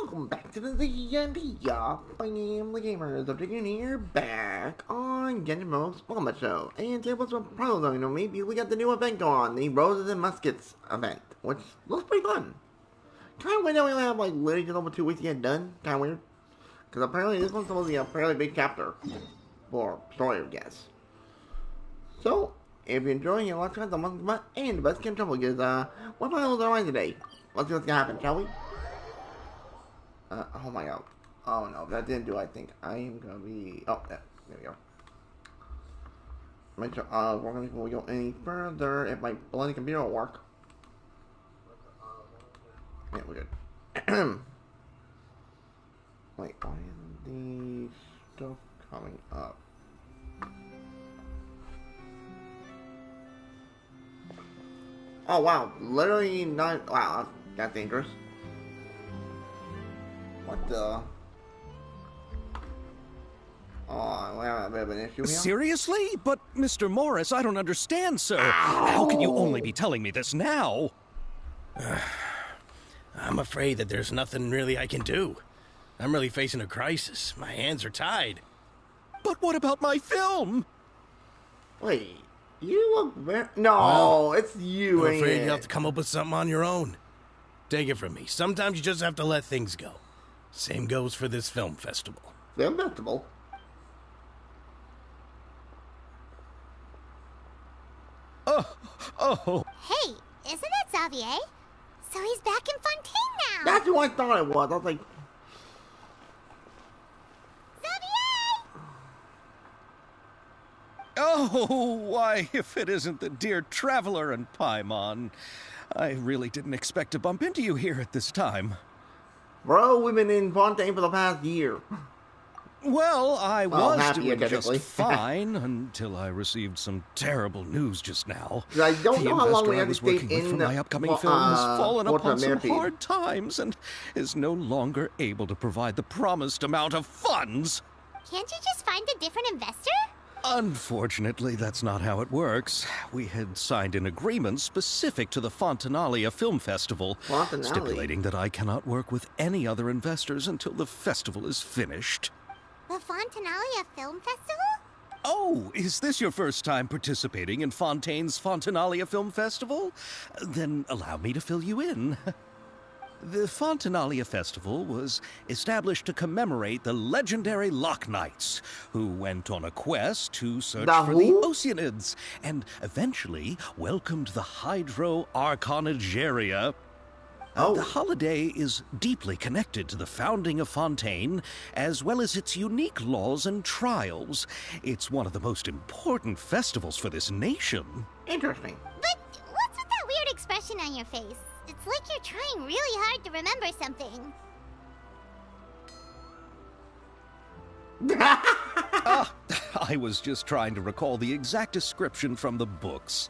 welcome back to the D&D Family Gamers. I'm taking here back on Genshin Ultimate Show. And today was a problem, maybe we got the new event going on, the Roses and Muskets event, which looks pretty fun. Kind of weird that we only have like literally just over 2 weeks to get done. Kind of weird. Because apparently this one's supposed to be a fairly big chapter. Or story, I guess. So, if you're enjoying it, let's try the month and the best game trouble because what finals are on today? Let's see what's gonna happen, shall we? Oh my god. Oh no, that didn't do it, I think. I am gonna be... Oh, yeah, there we go. Make sure, we're gonna before we go any further, if my bloody computer will work. Yeah, we're good. Wait, why isn't the stuff coming up? Oh wow, literally not... Wow, that's dangerous. What the... Oh, we have a bit of an issue here. Seriously? But, Mr. Morris, I don't understand, sir. Ow! How can you only be telling me this now? I'm afraid that there's nothing really I can do. I'm really facing a crisis. My hands are tied. But what about my film? Wait, you look very... No, well, it's you, I'm afraid you'll have to come up with something on your own. Take it from me. Sometimes you just have to let things go. Same goes for this film festival. Film festival? Oh. Hey, isn't that Xavier? So he's back in Fontaine now. That's who I thought it was. I was like... Xavier! Oh, why, if it isn't the dear Traveler and Paimon. I really didn't expect to bump into you here at this time. Bro, we've been in Fontaine for the past year. Well, I was doing just fine until I received some terrible news just now. I don't know how long we I have to was stay working with in for my upcoming film has fallen upon some hard times and is no longer able to provide the promised amount of funds. Can't you just find a different investor? Unfortunately, that's not how it works. We had signed an agreement specific to the Fontinalia Film Festival, stipulating that I cannot work with any other investors until the festival is finished. The Fontinalia Film Festival? Oh, is this your first time participating in Fontaine's Fontinalia Film Festival? Then allow me to fill you in. The Fontinalia Festival was established to commemorate the legendary Loch Knights, who went on a quest to search for the Oceanids, and eventually welcomed the Hydro Arconageria. The holiday is deeply connected to the founding of Fontaine, as well as its unique laws and trials. It's one of the most important festivals for this nation. Interesting. But what's with that weird expression on your face? It's like you're trying really hard to remember something. I was just trying to recall the exact description from the books,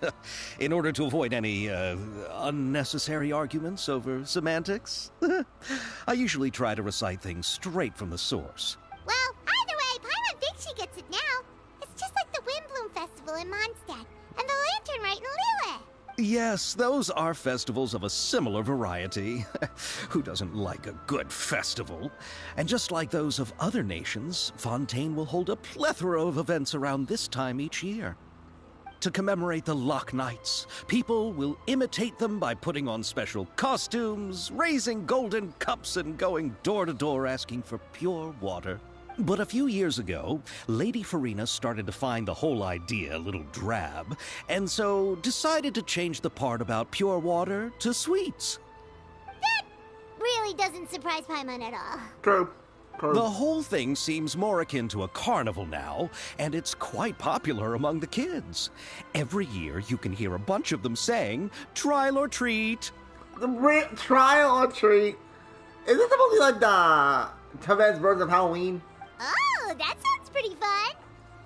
in order to avoid any unnecessary arguments over semantics. I usually try to recite things straight from the source. Well, either way, Paimon thinks she gets it now. It's just like the Windbloom Festival in Mondstadt, and the Lantern Rite in Lille. Yes, those are festivals of a similar variety. Who doesn't like a good festival? And just like those of other nations, Fontaine will hold a plethora of events around this time each year. To commemorate the Loch Knights, people will imitate them by putting on special costumes, raising golden cups, and going door to door asking for pure water. But a few years ago, Lady Farina started to find the whole idea a little drab, and so decided to change the part about pure water to sweets. That really doesn't surprise Paimon at all. True. The whole thing seems more akin to a carnival now, and it's quite popular among the kids. Every year, you can hear a bunch of them saying, "Trial or treat." Trial or treat? Is this supposed to be like the Tevez version of Halloween? Oh, that sounds pretty fun.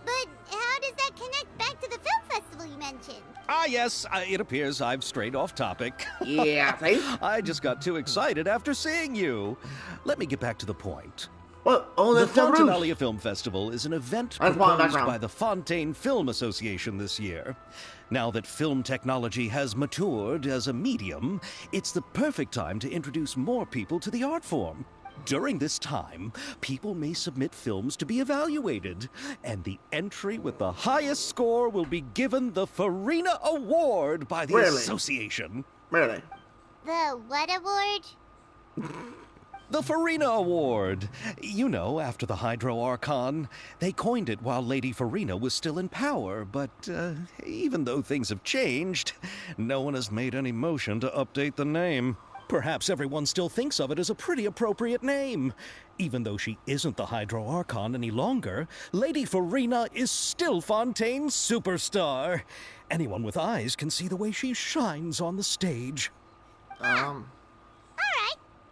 But how does that connect back to the film festival you mentioned? Ah, yes, it appears I've strayed off topic. Yeah, see? I just got too excited after seeing you. Let me get back to the point. What? Oh, that's the Fontinalia Film Festival is an event proposed by the Fontaine Film Association this year. Now that film technology has matured as a medium, it's the perfect time to introduce more people to the art form. During this time, people may submit films to be evaluated, and the entry with the highest score will be given the Farina Award by the Really? association. Really? The what award? The Farina Award. You know, after the Hydro Archon. They coined it while Lady Farina was still in power, but even though things have changed, no one has made any motion to update the name. Perhaps everyone still thinks of it as a pretty appropriate name. Even though she isn't the Hydro Archon any longer, Lady Farina is still Fontaine's superstar. Anyone with eyes can see the way she shines on the stage. Alright.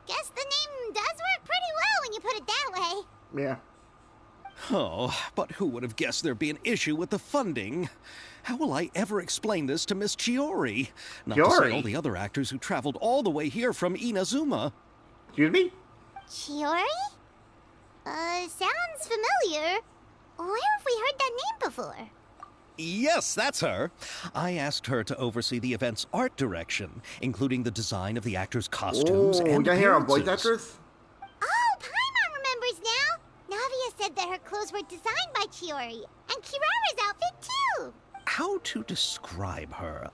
Guess the name does work pretty well when you put it that way. Yeah. Oh, but who would have guessed there'd be an issue with the funding? How will I ever explain this to Miss Chiori? Not to say all the other actors who traveled all the way here from Inazuma. Excuse me? Chiori? Sounds familiar. Where have we heard that name before? Yes, that's her. I asked her to oversee the event's art direction, including the design of the actors' costumes and you hear a voice appearances. actress? Oh, Paimon remembers now. Navia said that her clothes were designed by Chiori, and Kirara's outfit too. How to describe her?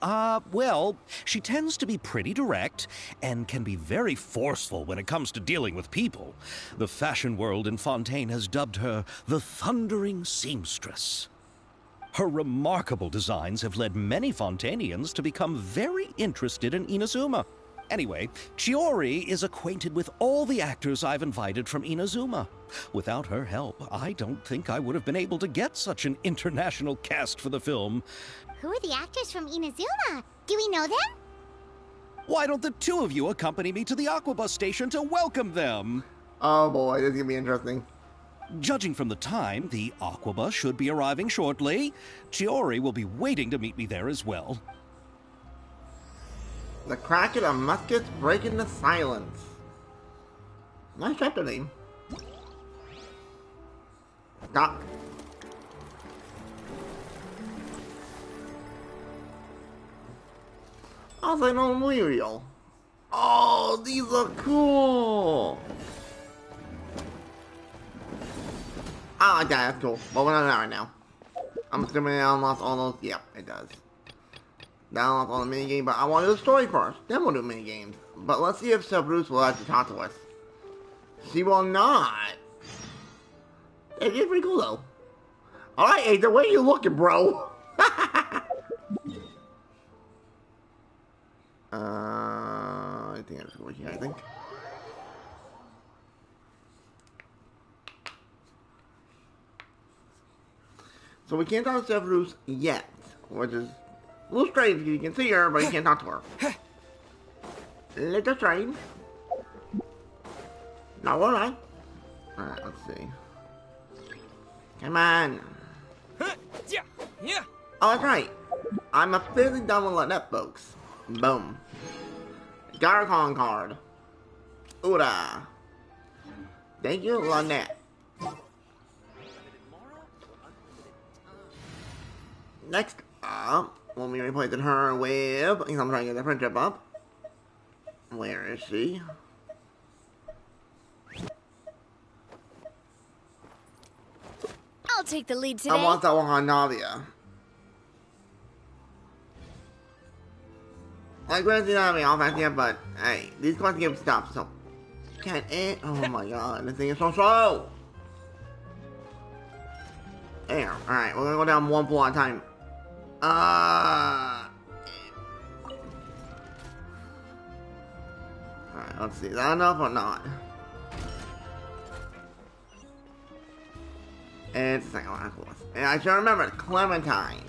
Well, she tends to be pretty direct and can be very forceful when it comes to dealing with people. The fashion world in Fontaine has dubbed her the Thundering Seamstress. Her remarkable designs have led many Fontainians to become very interested in Inazuma. Anyway, Chiori is acquainted with all the actors I've invited from Inazuma. Without her help, I don't think I would have been able to get such an international cast for the film. Who are the actors from Inazuma? Do we know them? Why don't the two of you accompany me to the Aquabus station to welcome them? Oh boy, this is gonna be interesting. Judging from the time, the Aquabus should be arriving shortly. Chiori will be waiting to meet me there as well. The Kraken of Muskets breaking the silence. Nice chapter name. Stop. Also, no Muriel. Oh, these are cool. I like that, that's cool. But we're not that right now. I'm assuming it unlocks all those. Yep, it does. That unlocks all the minigame, but I want to do the story first. Then we'll do minigames. But let's see if Sir Bruce will actually talk to us. She will not. It is pretty cool though. Alright, hey, the way you looking, bro. I think I'm just going here, I think. So we can't talk to Sir Bruce yet, which is a little strange because you can see her, but you can't talk to her. Little strange. Not will I? Alright, let's see. Come on. Oh, that's right. I'm officially done with Lynette, folks. Boom. Got our calling card. Oora. Thank you, Lynette. Next up, we'll be replacing her with... I'm trying to get the friendship up. Where is she? I'll take the lead today. I want that one on Navia. Like, where's the Navia? I'll fancy it, but hey, these quests give stuff, so. Can't it? Oh my god, this thing is so slow! There, alright, we're gonna go down one floor at a time. Alright, let's see, is that enough or not? It's the second one, of course. And I should remember, Clementine.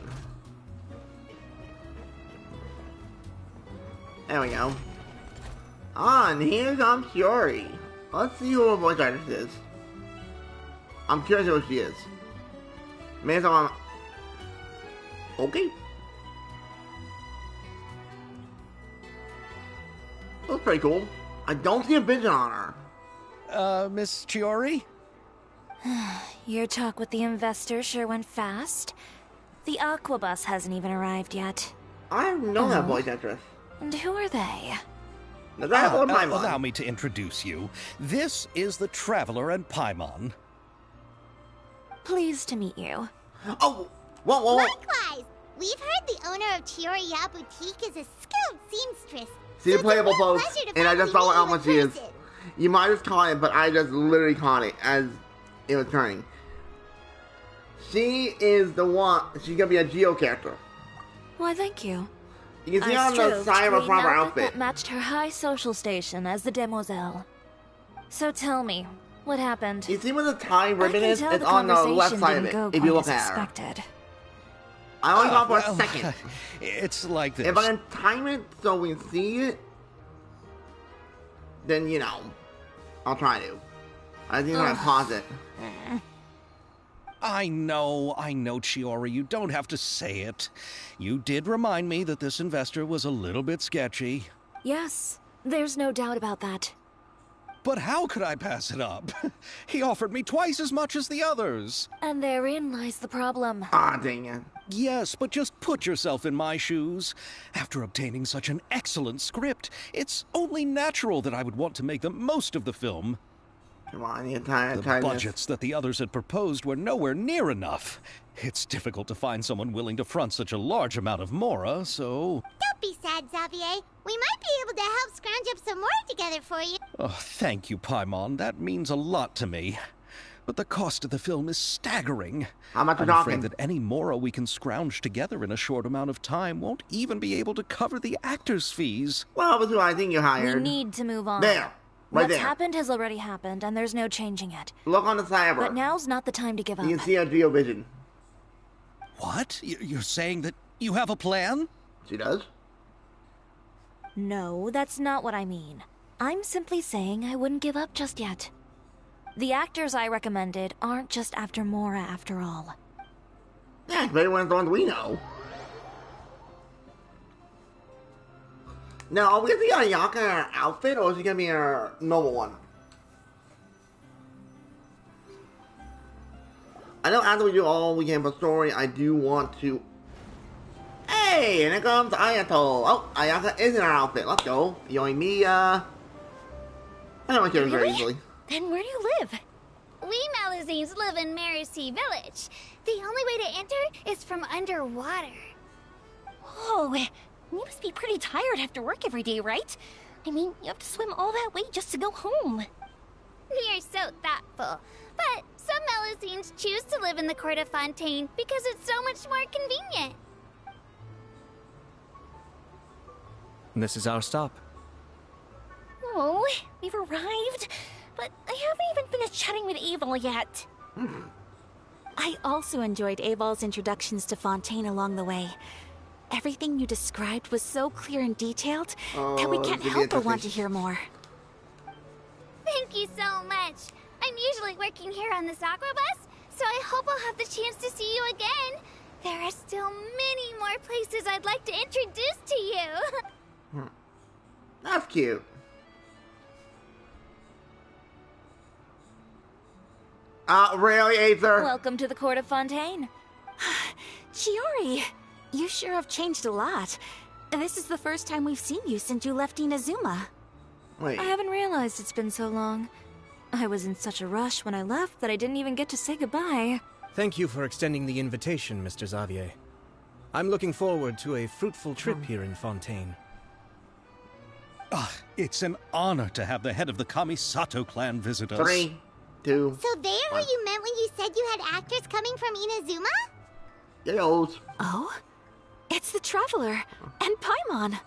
There we go. And here comes Chiori. Let's see who her voice actress is. I'm curious who she is. Maybe someone... Okay. That's pretty cool. I don't see a vision on her. Miss Chiori? Your talk with the investor sure went fast. The Aquabus hasn't even arrived yet. I know that voice actress. And who are they? The Traveler and Paimon. Allow me to introduce you. This is the Traveler and Paimon. Pleased to meet you. Oh, whoa. Likewise, we've heard the owner of Chioriya Boutique is a skilled seamstress. See so the playable it's a real post, pleasure to and I finally just saw meet how you much in she is. person. You might have caught it, but I just literally caught it as it was turning. She is the one. She's gonna be a Geo character. Why, thank you. You can see I on the strove side to of her create an proper outfit outfit. that matched her high social station as the demoiselle. So tell me, what happened? You see where the tie I ribbon can is? tell It's the on the conversation left side of didn't go it. If you quite look as at her. expected. I only got for Well, a second. It's like this. If I can time it so we see it, then you know, I'll try to. I think I'm gonna pause it. I know, Chiori, you don't have to say it. You did remind me that this investor was a little bit sketchy. Yes, there's no doubt about that. But how could I pass it up? He offered me twice as much as the others. And therein lies the problem. Ah, dang it. Yes, but just put yourself in my shoes. After obtaining such an excellent script, it's only natural that I would want to make the most of the film. Come on, you tie The this. budgets that the others had proposed were nowhere near enough. It's difficult to find someone willing to front such a large amount of mora, so... Don't be sad, Xavier. We might be able to help scrounge up some more together for you. Oh, thank you, Paimon. That means a lot to me. But the cost of the film is staggering. How much are I'm we talking? afraid that any mora we can scrounge together in a short amount of time won't even be able to cover the actors' fees. Well, that's who I think you hired. We need to move on. There. Right What's there. happened has already happened, and there's no changing it. Look on the side of her. But now's not the time to give up. You can see her Geo vision. What? You're saying that you have a plan? She does? No, that's not what I mean. I'm simply saying I wouldn't give up just yet. The actors I recommended aren't just after Mora after all. Yeah, it's better one of the ones we know. Now, are we gonna see Ayaka in her outfit, or is she gonna be in her normal one? I know after we do all we can for story, I do want to... Hey, and here comes Ayato. Oh, Ayaka is in her outfit. Let's go. Yoimiya. I know my character very easily. Then where do you live? We Malazines live in Marcy Village. The only way to enter is from underwater. Oh, you must be pretty tired after work every day, right? I mean, you have to swim all that way just to go home. We are so thoughtful. But some Malazines choose to live in the Court of Fontaine because it's so much more convenient. This is our stop. Oh, we've arrived. But I haven't even finished chatting with Aval yet. I also enjoyed Aval's introductions to Fontaine along the way. Everything you described was so clear and detailed that we can't help but want to hear more. Thank you so much. I'm usually working here on this aqua bus, so I hope I'll have the chance to see you again. There are still many more places I'd like to introduce to you. That's cute. Really, Aether? Welcome to the Court of Fontaine. Chiori, you sure have changed a lot. This is the first time we've seen you since you left Inazuma. Wait. I haven't realized it's been so long. I was in such a rush when I left that I didn't even get to say goodbye. Thank you for extending the invitation, Mr. Xavier. I'm looking forward to a fruitful trip here in Fontaine. It's an honor to have the head of the Kamisato clan visit us. 3, 2, So they're who you meant when you said you had actors coming from Inazuma? Yos. Oh? It's the Traveler and Paimon.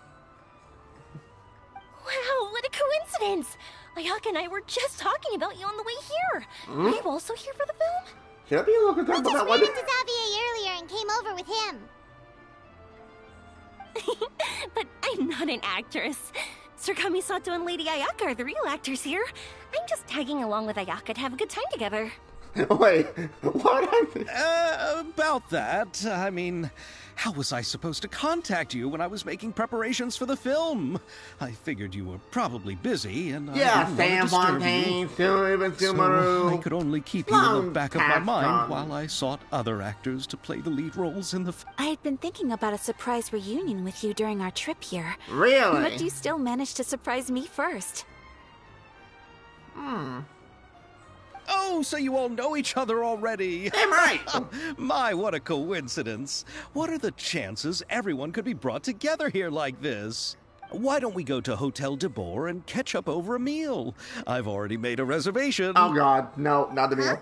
Wow, what a coincidence! Ayaka and I were just talking about you on the way here. Are you also here for the film? Should I be a little concerned about that one? Ran into Xavier earlier and came over with him. But I'm not an actress. Sir Kamisato and Lady Ayaka are the real actors here. I'm just tagging along with Ayaka to have a good time together. Wait, what? About that. I mean, how was I supposed to contact you when I was making preparations for the film? I figured you were probably busy, and Yeah, I didn't Sam want to disturb Fontaine, you. Subaru. So I could only keep you in the back of my Long mind past while I sought other actors to play the lead roles in the film. I had been thinking about a surprise reunion with you during our trip here. Really? But you still managed to surprise me first. Oh, so you all know each other already. Damn right. My, what a coincidence. What are the chances everyone could be brought together here like this? Why don't we go to Hotel de Boer and catch up over a meal? I've already made a reservation. Oh God, no, not the meal.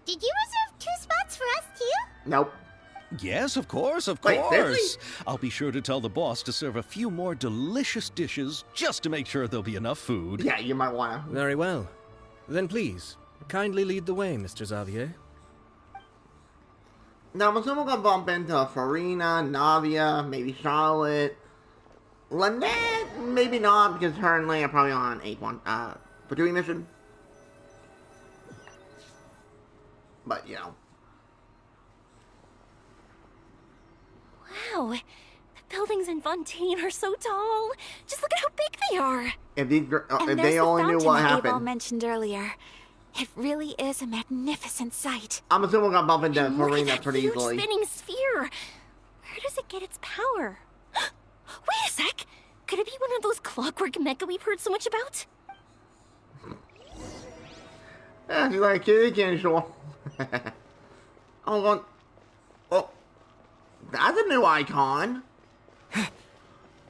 Did you reserve 2 spots for us too? Nope. Yes, of course, of Wait, course. seriously? I'll be sure to tell the boss to serve a few more delicious dishes just to make sure there'll be enough food. Yeah, you might wanna. Very well. Then please, kindly lead the way, Mr. Xavier. Now, I'm assuming we're gonna bump into Farina, Navia, maybe Charlotte. Lynette, maybe not, because her and Leia are probably on a patrolling mission. But, you know. Wow, the buildings in Fontaine are so tall. Just look at how big they are. If these, And if there's they the only knew fountain what that Abel happened. mentioned earlier. It really is a magnificent sight. I'm assuming we're gonna bump into And look at Farina that pretty huge easily. spinning sphere. Where does it get its power? Wait a sec. Could it be one of those clockwork mecha we've heard so much about? Yeah, she's like, kitty candy store. I'm going, oh, that's a new icon.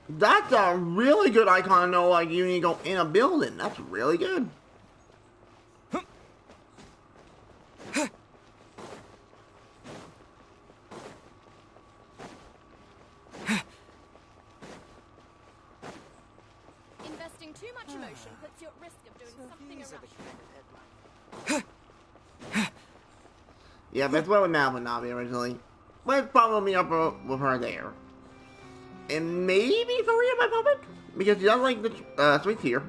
That's a really good icon to know, like, you need to go in a building. That's really good. Investing too much emotion puts you at risk of doing something irrational. Yeah, that's what we met with Navi originally. But it's probably up with her there. And maybe Faria my puppet? Because she does like the sweets here.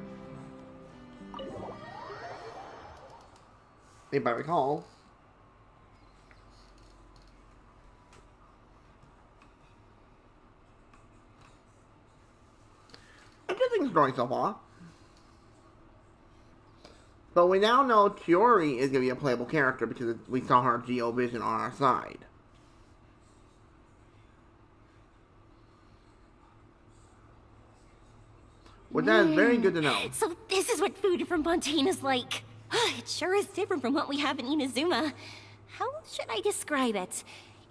If I recall. Interesting story so far. But we now know Chiori is going to be a playable character because we saw her Geo Vision on our side. Which that is very good to know. So this is what food from Fontaine is like. It sure is different from what we have in Inazuma. How should I describe it?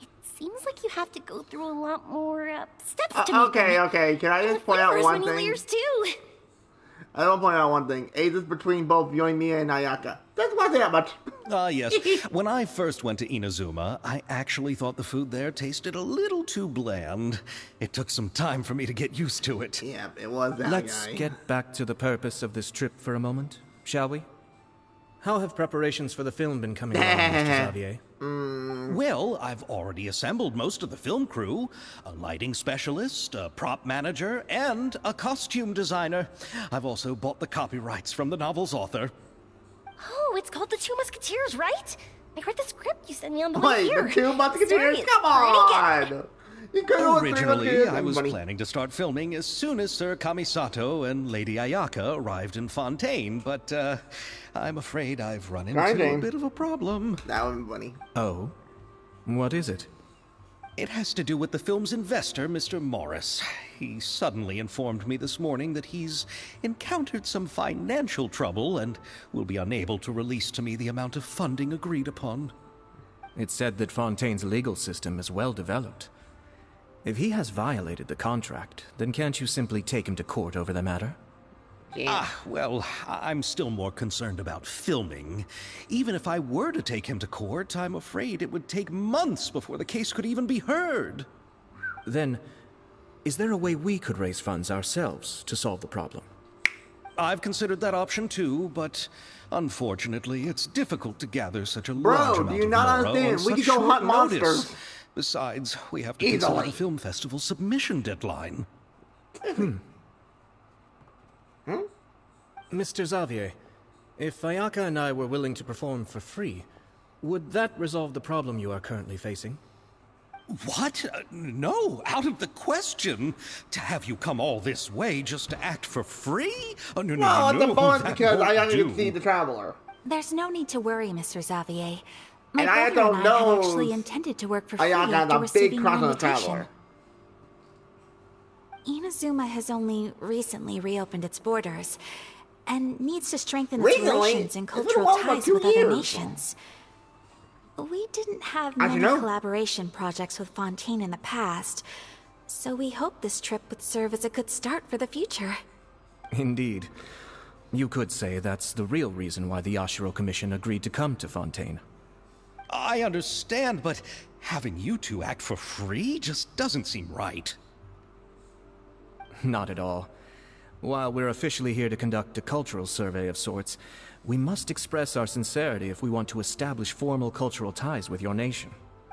It seems like you have to go through a lot more steps to make them. Okay. Can I And just the point out flavors one many thing? layers too. I want to point out one thing. Ages between both Yoimiya and Ayaka. That's why that much. Yes. When I first went to Inazuma, I actually thought the food there tasted a little too bland. It took some time for me to get used to it. Yeah, it was that Let's guy. get back to the purpose of this trip for a moment, shall we? How have preparations for the film been coming along, Mr. Xavier? Well, I've already assembled most of the film crew. A lighting specialist, a prop manager, and a costume designer. I've also bought the copyrights from the novel's author. Oh, it's called The Two Musketeers, right? I read the script you sent me on the way Wait, here. the two Musketeers? Sorry, Come I didn't on! You could have Originally, I was planning to start filming as soon as Sir Kamisato and Lady Ayaka arrived in Fontaine, but I'm afraid I've run into a bit of a problem. That would be funny. Oh? What is it? It has to do with the film's investor, Mr. Morris. He suddenly informed me this morning that he's encountered some financial trouble and will be unable to release to me the amount of funding agreed upon. It's said that Fontaine's legal system is well developed. If he has violated the contract, then can't you simply take him to court over the matter? Well, I'm still more concerned about filming. Even if I were to take him to court, I'm afraid it would take months before the case could even be heard. Then, is there a way we could raise funds ourselves to solve the problem? I've considered that option too, but unfortunately, it's difficult to gather such a large Bro, amount do you of not Moro understand? on We such could go short hunt notice. monsters. Besides, we have to consider Easily. the film festival submission deadline. Mr. Xavier, if Ayaka and I were willing to perform for free, Would that resolve the problem you are currently facing? What? No, out of the question. To have you come all this way just to act for free? Oh, no, Well, no, the no, fun that because I won't haven't do. seen the Traveler. There's no need to worry, Mr. Xavier. My And I brother don't and I had know. actually intended to work for free I got after a big receiving crush an on the invitation. Traveler. Inazuma has only recently reopened its borders and needs to strengthen its Recently? relations and It's been a cultural while, about ties 2 with other years. nations. We didn't have As you many know. collaboration projects with Fontaine in the past, so we hoped this trip would serve as a good start for the future. Indeed. You could say that's the real reason why the Yashiro Commission agreed to come to Fontaine. I understand, but having you two act for free just doesn't seem right. Not at all. While we're officially here to conduct a cultural survey of sorts, we must express our sincerity if we want to establish formal cultural ties with your nation.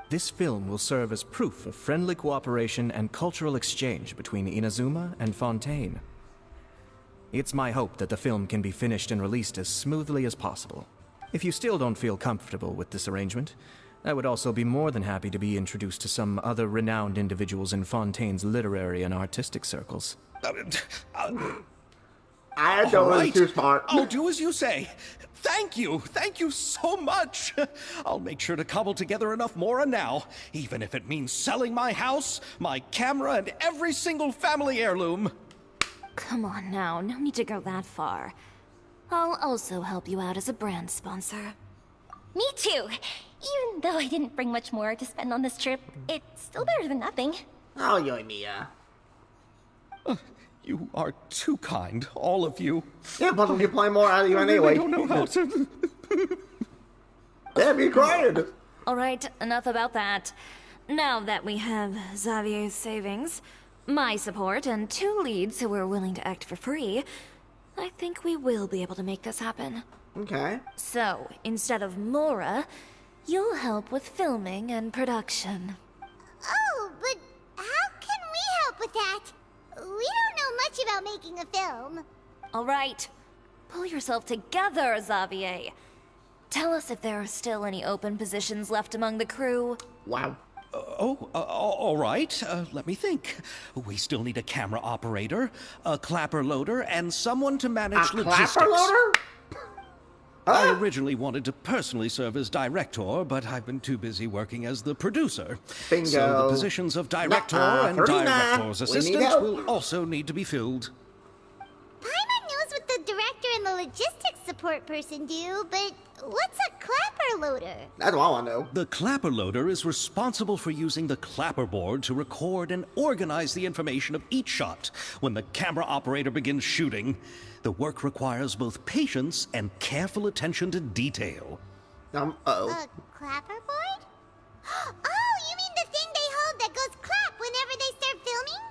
This film will serve as proof of friendly cooperation and cultural exchange between Inazuma and Fontaine. It's my hope that the film can be finished and released as smoothly as possible. If you still don't feel comfortable with this arrangement, I would also be more than happy to be introduced to some other renowned individuals in Fontaine's literary and artistic circles. I All don't know, right. it's too smart. I'll do as you say. Thank you so much. I'll make sure to cobble together enough mora now, even if it means selling my house, my camera, and every single family heirloom. Come on now, no need to go that far. I'll also help you out as a brand sponsor. Me too. Even though I didn't bring much more to spend on this trip, it's still better than nothing. Oh, yo, Mia. You are too kind, all of you. Yeah, plus we can play more out of you I anyway. don't know how to... Yeah, be quiet. Alright, enough about that. Now that we have Xavier's savings, my support, and 2 leads who are willing to act for free, I think we will be able to make this happen. Okay. So, instead of Mora, you'll help with filming and production. Oh, but how can we help with that? We don't know much about making a film. Alright, pull yourself together, Xavier. Tell us if there are still any open positions left among the crew. Wow. All right. Let me think. We still need a camera operator, a clapper loader, and someone to manage A logistics. clapper loader? I originally wanted to personally serve as director, but I've been too busy working as the producer. Bingo. So the positions of director and Farina, director's we need assistant help. will also need to be filled. Paimon knows what the director and the logistics support person do, but what's a clapper loader? That's what I want to know. The clapper loader is responsible for using the clapperboard to record and organize the information of each shot when the camera operator begins shooting. The work requires both patience and careful attention to detail. Uh-oh. A clapperboard? Oh, you mean the thing they hold that goes clap whenever they start filming?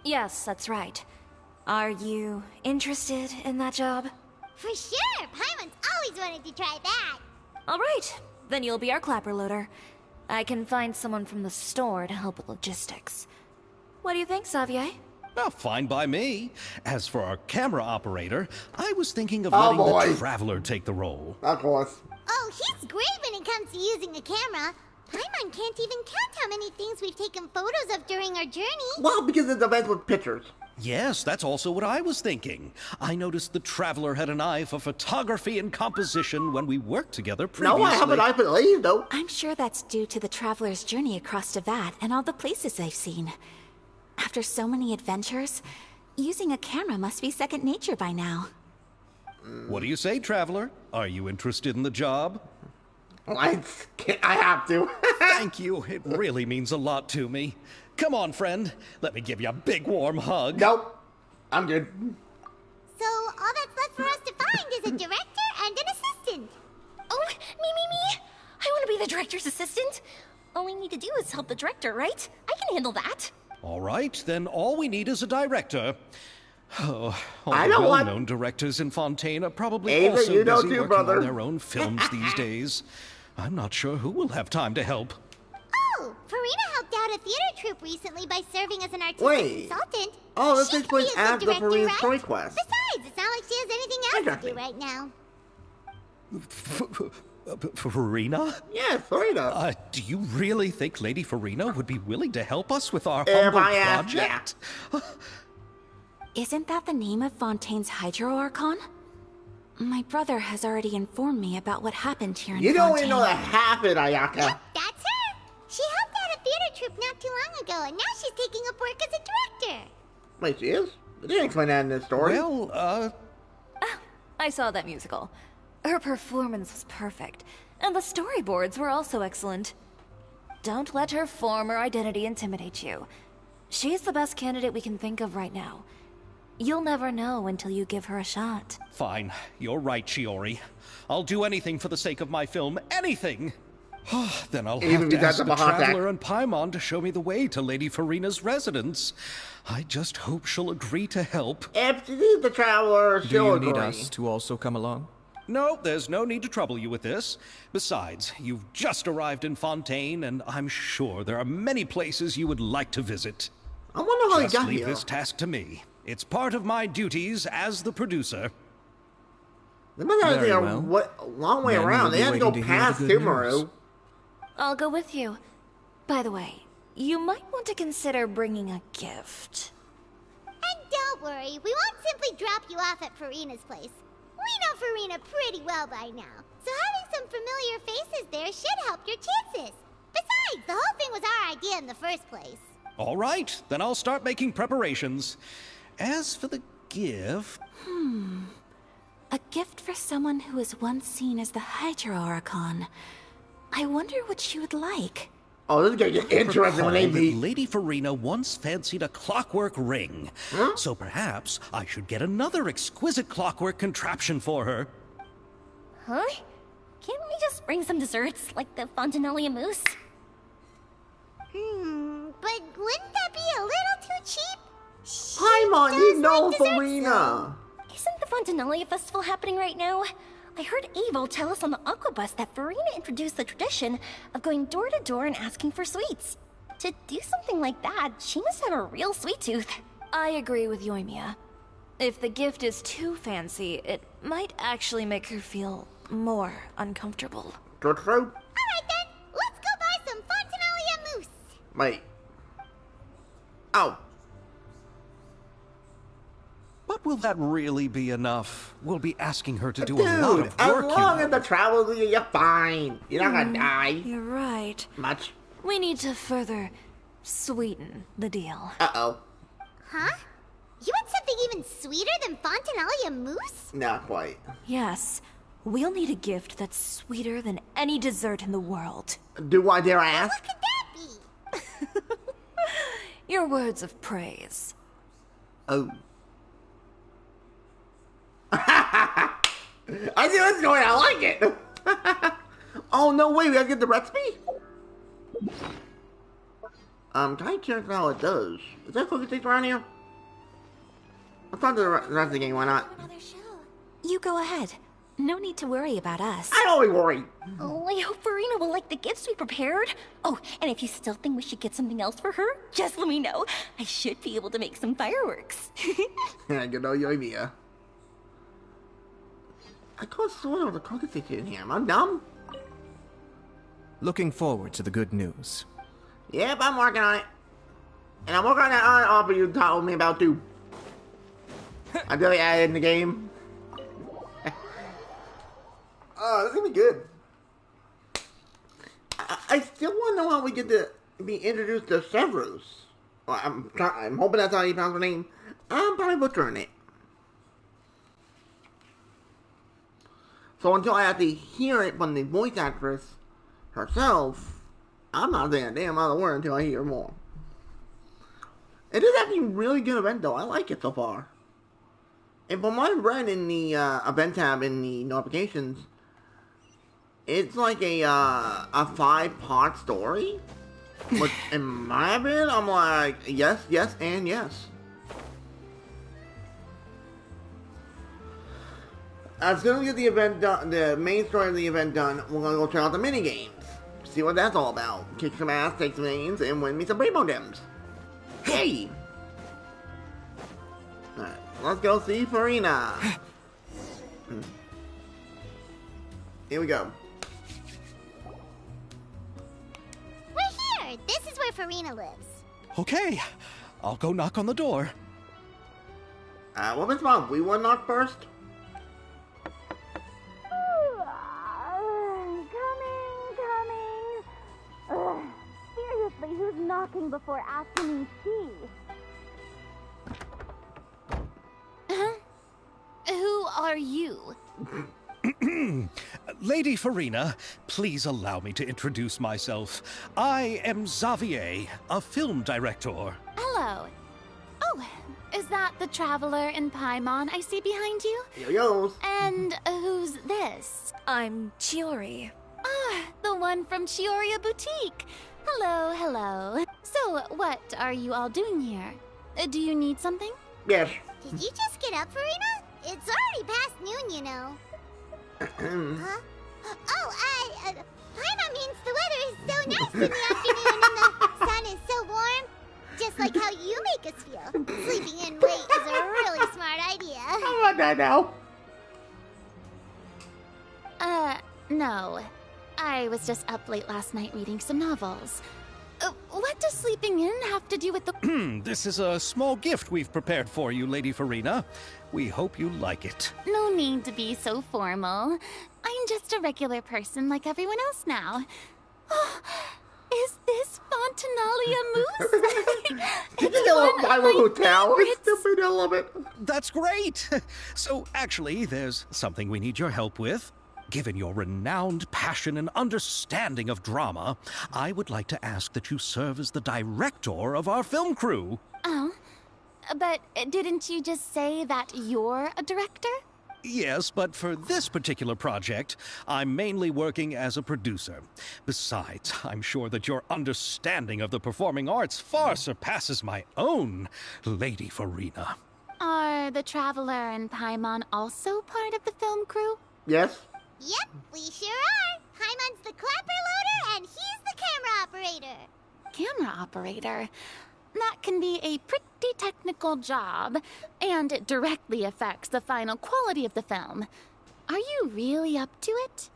Yes, that's right. Are you interested in that job? For sure! Paimon's always wanted to try that. Alright, then you'll be our clapper loader. I can find someone from the store to help with logistics. What do you think, Xavier? Oh, fine by me. As for our camera operator, I was thinking of Oh, letting boy. the Traveler take the role. Of course. Oh, he's great when it comes to using a camera. Paimon can't even count how many things we've taken photos of during our journey. Well, because it's events with pictures. Yes, that's also what I was thinking. I noticed the Traveler had an eye for photography and composition when we worked together previously. No, I haven't. I believe, though. I'm sure that's due to the traveler's journey across Teyvat and all the places they've seen. After so many adventures, using a camera must be second nature by now. What do you say, Traveler? Are you interested in the job? I have to. Thank you. It really means a lot to me. Come on, friend. Let me give you a big warm hug. Nope. I'm good. So all that's left for us to find is a director and an assistant. Oh, me. I want to be the director's assistant. All we need to do is help the director, right? I can handle that. All right, then all we need is a director. Oh, all I the know what- well-known directors in Fontaine are probably Ava, also you know busy too, working brother. on their own films these days. I'm not sure who will have time to help. Oh, Farina helped out a theater troupe recently by serving as an artistic Wait. consultant. Oh, this She takes could be place a good after director, Farina's right? story quest. Besides, it's not like she has anything else to do Interesting. right now. Farina? Yes, Farina. Do you really think Lady Farina would be willing to help us with our If humble I ask, project? Isn't that the name of Fontaine's Hydro Archon? My brother has already informed me about what happened here in You don't Fontaine. even know that happened, Ayaka. Yep, that's her. She helped out a theater troupe not too long ago, and now she's taking up work as a director. Wait, she is? They didn't explain that in this story. Well, I saw that musical. Her performance was perfect, and the storyboards were also excellent. Don't let her former identity intimidate you. She's the best candidate we can think of right now. You'll never know until you give her a shot. fine. You're right, Shiori. I'll do anything for the sake of my film. Anything! Then I'll Even have if to you got ask the the Bahata. Traveler and Paimon to show me the way to Lady Farina's residence. I just hope she'll agree to help. If she needs the Traveler, Do she'll you agree. need us to also come along? No, there's no need to trouble you with this. Besides, you've just arrived in Fontaine, and I'm sure there are many places you would like to visit. I wonder how he Just got leave here. this task to me. It's part of my duties as the producer. They must have Very to well. a long way Then around. we'll They be had to go waiting to hear the past good news. Sumeru. I'll go with you. By the way, you might want to consider bringing a gift. And don't worry, we won't simply drop you off at Farina's place. We know Farina pretty well by now, so having some familiar faces there should help your chances. Besides, the whole thing was our idea in the first place. All right, then I'll start making preparations. As for the gift... A gift for someone who was once seen as the Hydro Archon. I wonder what she would like. Oh, this is gonna get interesting when they Recall that meet. Lady Farina once fancied a clockwork ring. Huh? So perhaps I should get another exquisite clockwork contraption for her. Huh? Can't we just bring some desserts, like the Fontinalia mousse? But wouldn't that be a little too cheap? Paimon, you does know like desserts, Farina. Isn't the Fontinalia festival happening right now? I heard Abel tell us on the Aquabus that Farina introduced the tradition of going door to door and asking for sweets. To do something like that, she must have a real sweet tooth. I agree with Yoimiya. If the gift is too fancy, it might actually make her feel more uncomfortable. True. Alright then, let's go buy some Fontinalia mousse. Wait. Oh. But will that really be enough? We'll be asking her to do a lot Dude, of as work, long you as know. the Traveler, you're fine. You're not gonna die. You're right. Much. We need to further sweeten the deal. Uh-oh. Huh? You want something even sweeter than Fontinalia mousse? Not quite. Yes, we'll need a gift that's sweeter than any dessert in the world. Do I dare ask? What could that be? Your words of praise. Oh. I see what's going on. I like it. Oh, no way. We gotta get the recipe? Can I check out how it does? Is that cookie sticks around here? Let's talk to the rest of the game. Why not? Another show. You go ahead. No need to worry about us. I always worry. Oh, I hope Farina will like the gifts we prepared. Oh, and if you still think we should get something else for her, just let me know. I should be able to make some fireworks. Good old Yoimiya. I can't sort of the cookie sticks in here. Am I dumb? Looking forward to the good news. Yep, I'm working on it. And I'm working on that other offer you told me about too. I really added in the game. Oh, this is gonna be good. I still want to know how we get to be introduced to Severus. Well, I'm hoping that's how you pronounce her name. I'm probably butchering it. So until I have to hear it from the voice actress herself, I'm not saying a damn other word until I hear more. It is actually a really good event though. I like it so far. And from what I've read in the event tab in the notifications, it's like a 5-part story. Which, in my opinion, I'm like, yes, yes, and yes. As soon as we get the event done, the main story of the event done, we're gonna go check out the mini games. See what that's all about. Kick some ass, take some names, and win me some rainbow gems. Hey! Alright, let's go see Farina. Here we go. where Farina lives. Okay, I'll go knock on the door. Well, Miss Mom, we will knock first. Coming. Seriously, who's knocking before asking me tea? Who are you? Lady Farina, please allow me to introduce myself. I am Xavier, a film director. Hello. Oh, is that the traveler in Paimon I see behind you? Yo. And who's this? I'm Chiori. Ah, the one from Chioria Boutique. Hello, hello. So, what are you all doing here? Do you need something? Yes. Did you just get up, Farina? It's already past noon, you know. Huh? Oh, Paimon means the weather is so nice in the afternoon and the sun is so warm. Just like how you make us feel. Sleeping in late is a really smart idea. I want that now. No. I was just up late last night reading some novels. What does sleeping in have to do with the... This is a small gift we've prepared for you, Lady Farina. We hope you like it. No need to be so formal. I'm just a regular person like everyone else now. Oh, is this Fontinalia mousse? Did you get a little Bible hotel? It's stupid, I love it. That's great! So, actually, there's something we need your help with. Given your renowned passion and understanding of drama, I would like to ask that you serve as the director of our film crew. Oh, but didn't you just say that you're a director? Yes, but for this particular project, I'm mainly working as a producer. Besides, I'm sure that your understanding of the performing arts far surpasses my own, Lady Farina. Are the Traveler and Paimon also part of the film crew? Yes. Yep, we sure are. Paimon's the clapper loader and he's the camera operator. Camera operator? That can be a pretty technical job, and it directly affects the final quality of the film. Are you really up to it?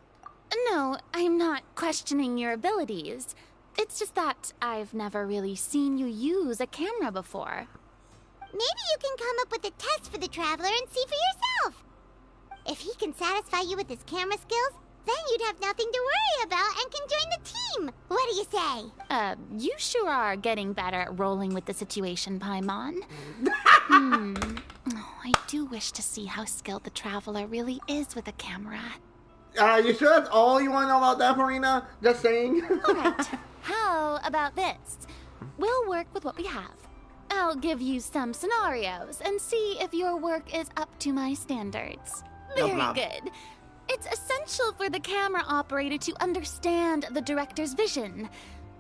No, I'm not questioning your abilities. It's just that I've never really seen you use a camera before. Maybe you can come up with a test for the Traveler and see for yourself. If he can satisfy you with his camera skills, then you'd have nothing to worry about and can join the team. What do you say? You sure are getting better at rolling with the situation, Paimon. Oh, I do wish to see how skilled the Traveler really is with a camera. You sure that's all you want to know about that, Farina? Just saying. All right. How about this? We'll work with what we have. I'll give you some scenarios and see if your work is up to my standards. No Very problem. good. It's essential for the camera operator to understand the director's vision.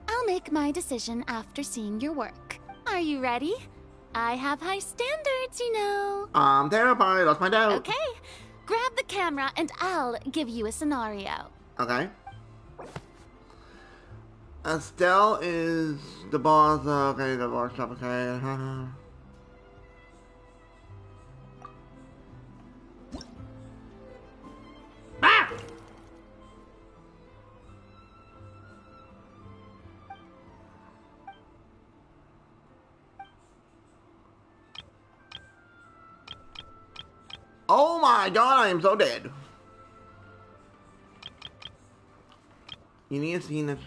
I'll make my decision after seeing your work. Are you ready? I have high standards, you know. I'm terrified. Lost my doubt. Okay. Grab the camera and I'll give you a scenario. Okay. Estelle is the boss. Okay, the workshop. Okay. Ah! Oh my god, I am so dead. You need to see this.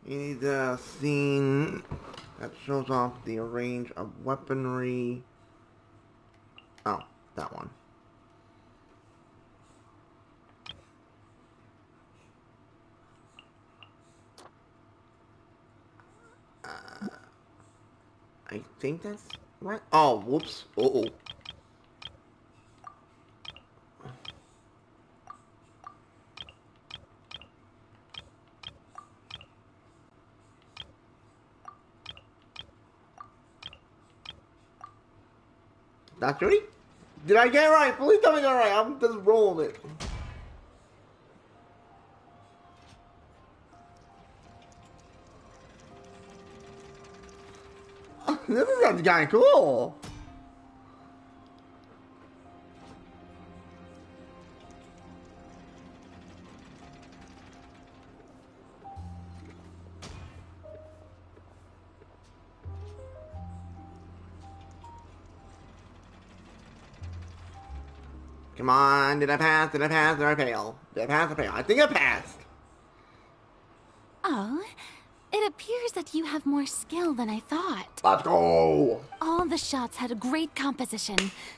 You need a scene that shows off the range of weaponry. Oh, that one. I think that's right. Oh, whoops. Uh-oh. That's right. Did I get it right? Please tell me I got it right. I'm just rolling it. This is kind of cool. Come on, did I pass? Did I pass? Did I fail? Did I pass or fail? I think I passed. Oh, it appears that you have more skill than I thought. Let's go! All the shots had a great composition,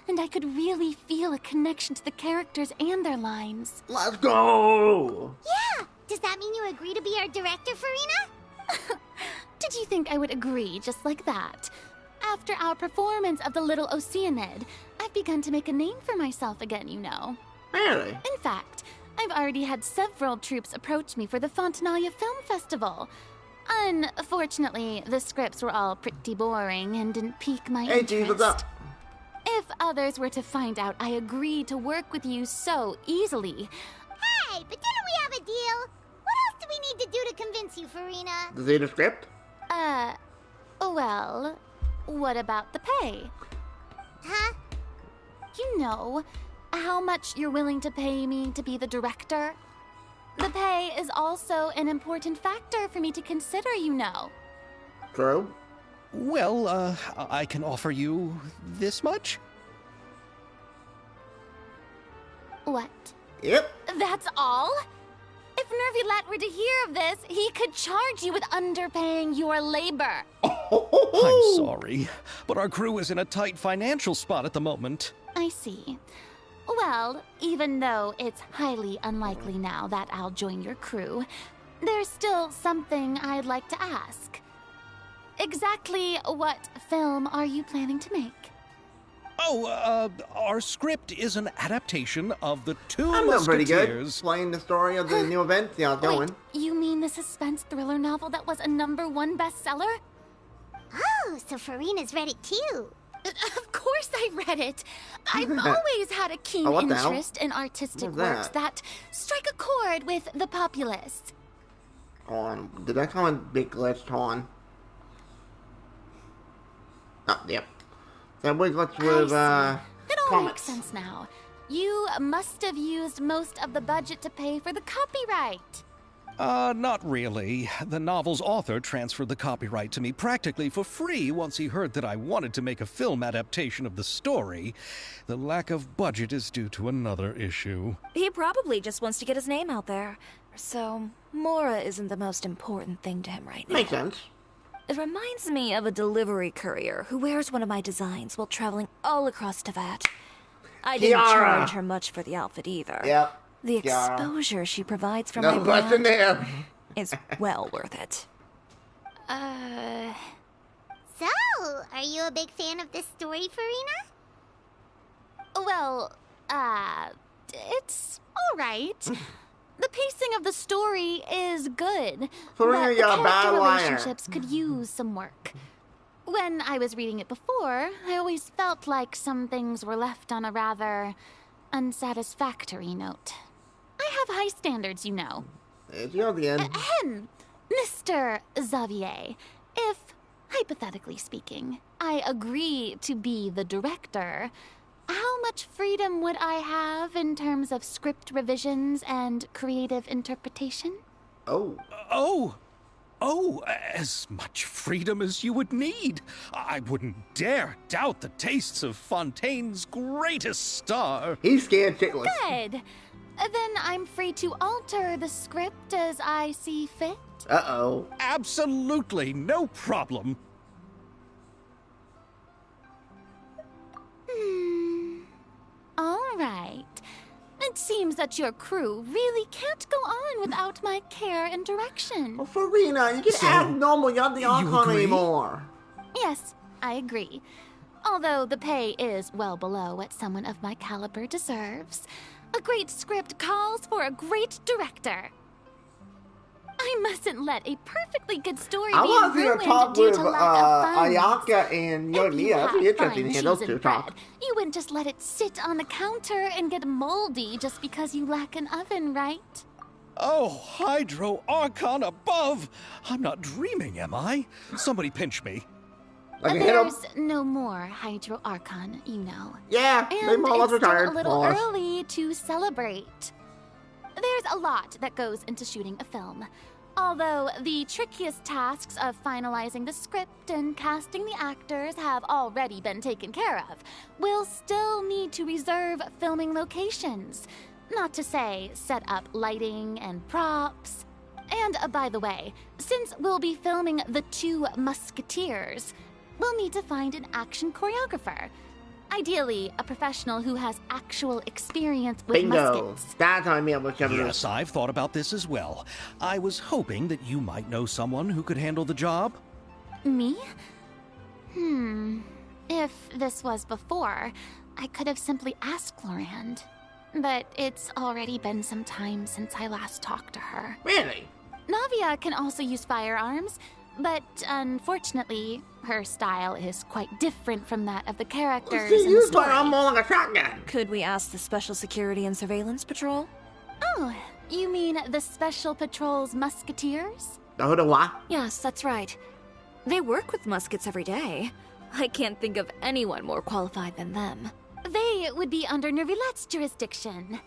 and I could really feel a connection to the characters and their lines. Let's go! Yeah! Does that mean you agree to be our director, Farina? Did you think I would agree just like that? After our performance of The Little Oceanid, I've begun to make a name for myself again, you know. Really? In fact, I've already had several troops approach me for the Fontanalia Film Festival. Unfortunately, the scripts were all pretty boring and didn't pique my Hey, interest. G, what's up? If others were to find out I agreed to work with you so easily... Hey, but didn't we have a deal? What else do we need to do to convince you, Farina? Does he have a script? Well, what about the pay? Huh? You know, how much you're willing to pay me to be the director? The pay is also an important factor for me to consider, you know. True. Well, I can offer you this much? What? Yep. That's all? If Nervilat were to hear of this, he could charge you with underpaying your labor. I'm sorry, but our crew is in a tight financial spot at the moment. I see. Well, even though it's highly unlikely now that I'll join your crew, there's still something I'd like to ask. Exactly what film are you planning to make? Oh, our script is an adaptation of the Two I'm doing pretty good. Musketeers. Playing the story of the new event. See how it's going. Wait, you mean the suspense thriller novel that was a #1 bestseller? Oh, so Farina's read it too. Of course I read it. I've always had a keen Oh, what the hell? interest in artistic What's works that? that strike a chord with the populace. Hold on. Did that comment big glitched? Hold on. Oh, yep. That big glitch with, It all comments. makes sense now. You must have used most of the budget to pay for the copyright. Not really. The novel's author transferred the copyright to me practically for free once he heard that I wanted to make a film adaptation of the story. The lack of budget is due to another issue. He probably just wants to get his name out there. So, Mora isn't the most important thing to him right now. Makes sense. It reminds me of a delivery courier who wears one of my designs while traveling all across Teyvat. I didn't Kiara. charge her much for the outfit either. Yep. The Kiara. exposure she provides from No my question brand there. is well worth it. So, are you a big fan of this story, Farina? Well, it's all right. The pacing of the story is good, Farina, but the you're a bad character liar. relationships could use some work. When I was reading it before, I always felt like some things were left on a rather unsatisfactory note. I have high standards, you know. It's you again. Ahem, Mr. Xavier, if, hypothetically speaking, I agree to be the director, how much freedom would I have in terms of script revisions and creative interpretation? Oh. Oh, as much freedom as you would need. I wouldn't dare doubt the tastes of Fontaine's greatest star. He's scared shitless. Good. Then I'm free to alter the script as I see fit. Uh-oh. Absolutely no problem. All right. It seems that your crew really can't go on without my care and direction. Well, Farina, you can So, act normal. You're not the you icon agree? anymore. Yes, I agree. Although the pay is well below what someone of my caliber deserves. A great script calls for a great director. I mustn't let a perfectly good story I be want to see her ruined talk due with to lack of funds. Ayaka and If you Yoimiya. That's really had interesting to fine hear those cheese two and talk. bread, you wouldn't just let it sit on the counter and get moldy just because you lack an oven, right? Oh, Hydro Archon above! I'm not dreaming, am I? Somebody pinch me. Like a hit 'em? There's no more Hydro Archon, you know. Yeah, they And more or less it's still retired. a little more or less. early to celebrate. There's a lot that goes into shooting a film. Although the trickiest tasks of finalizing the script and casting the actors have already been taken care of, we'll still need to reserve filming locations. Not to say set up lighting and props. And by the way, since we'll be filming The Two Musketeers, we'll need to find an action choreographer. Ideally, a professional who has actual experience with Bingo. muskets. That's how I mean with Yes, I've thought about this as well. I was hoping that you might know someone who could handle the job. Me? If this was before, I could have simply asked Lorand. But it's already been some time since I last talked to her. Really? Navia can also use firearms, but unfortunately, her style is quite different from that of the characters She in the used story. her arm more like a shotgun. Could we ask the Special Security and Surveillance Patrol? Oh, you mean the Special Patrol's Musketeers? The who the what? Yes, that's right. They work with muskets every day. I can't think of anyone more qualified than them. They would be under Nervilette's jurisdiction.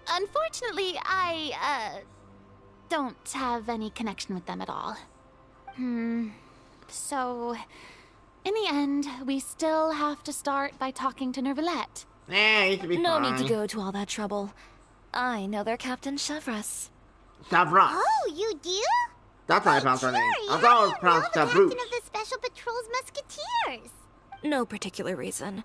Unfortunately, I, don't have any connection with them at all. So, in the end, we still have to start by talking to Nervilette. It should be No fine. need to go to all that trouble. I know their Captain Chevres. Savras. Oh, you do? That's how I pronounced her name. I Cherry, thought it how was do you pronounced know the Sabrus. captain of the Special Patrol's Musketeers? No particular reason.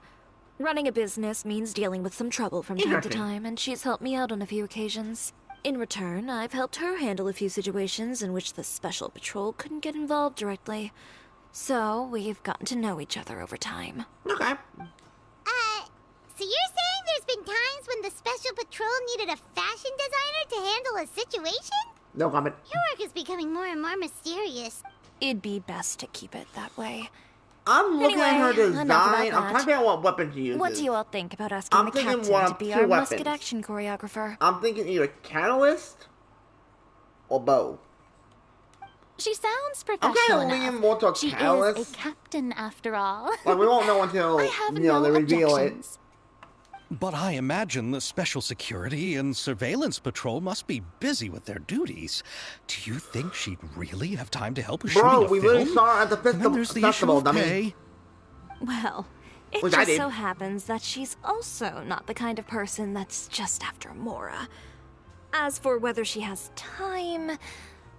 Running a business means dealing with some trouble from time to Interesting. time, and she's helped me out on a few occasions. In return, I've helped her handle a few situations in which the Special Patrol couldn't get involved directly. So, we've gotten to know each other over time. Okay. So you're saying there's been times when the Special Patrol needed a fashion designer to handle a situation? No comment. Your work is becoming more and more mysterious. It'd be best to keep it that way. I'm looking at her Anyway, design. enough about I'm trying to that. figure out what weapon she uses. What do you all think about asking I'm the thinking captain one to of be two our weapons. musket action choreographer? I'm thinking either catalyst or bow. She sounds I'm professional kind of enough. leaning more towards She catalyst. is a captain, after all. Like, we won't know until, I have you know, no they reveal objections. But I imagine the Special Security and Surveillance Patrol must be busy with their duties. Do you think she'd really have time to help with it. Bro, shooting a we film? really saw her at the And then there's the issue festival, of dummy. pay. Well, it Which I just did. so happens that she's also not the kind of person that's just after Mora. As for whether she has time,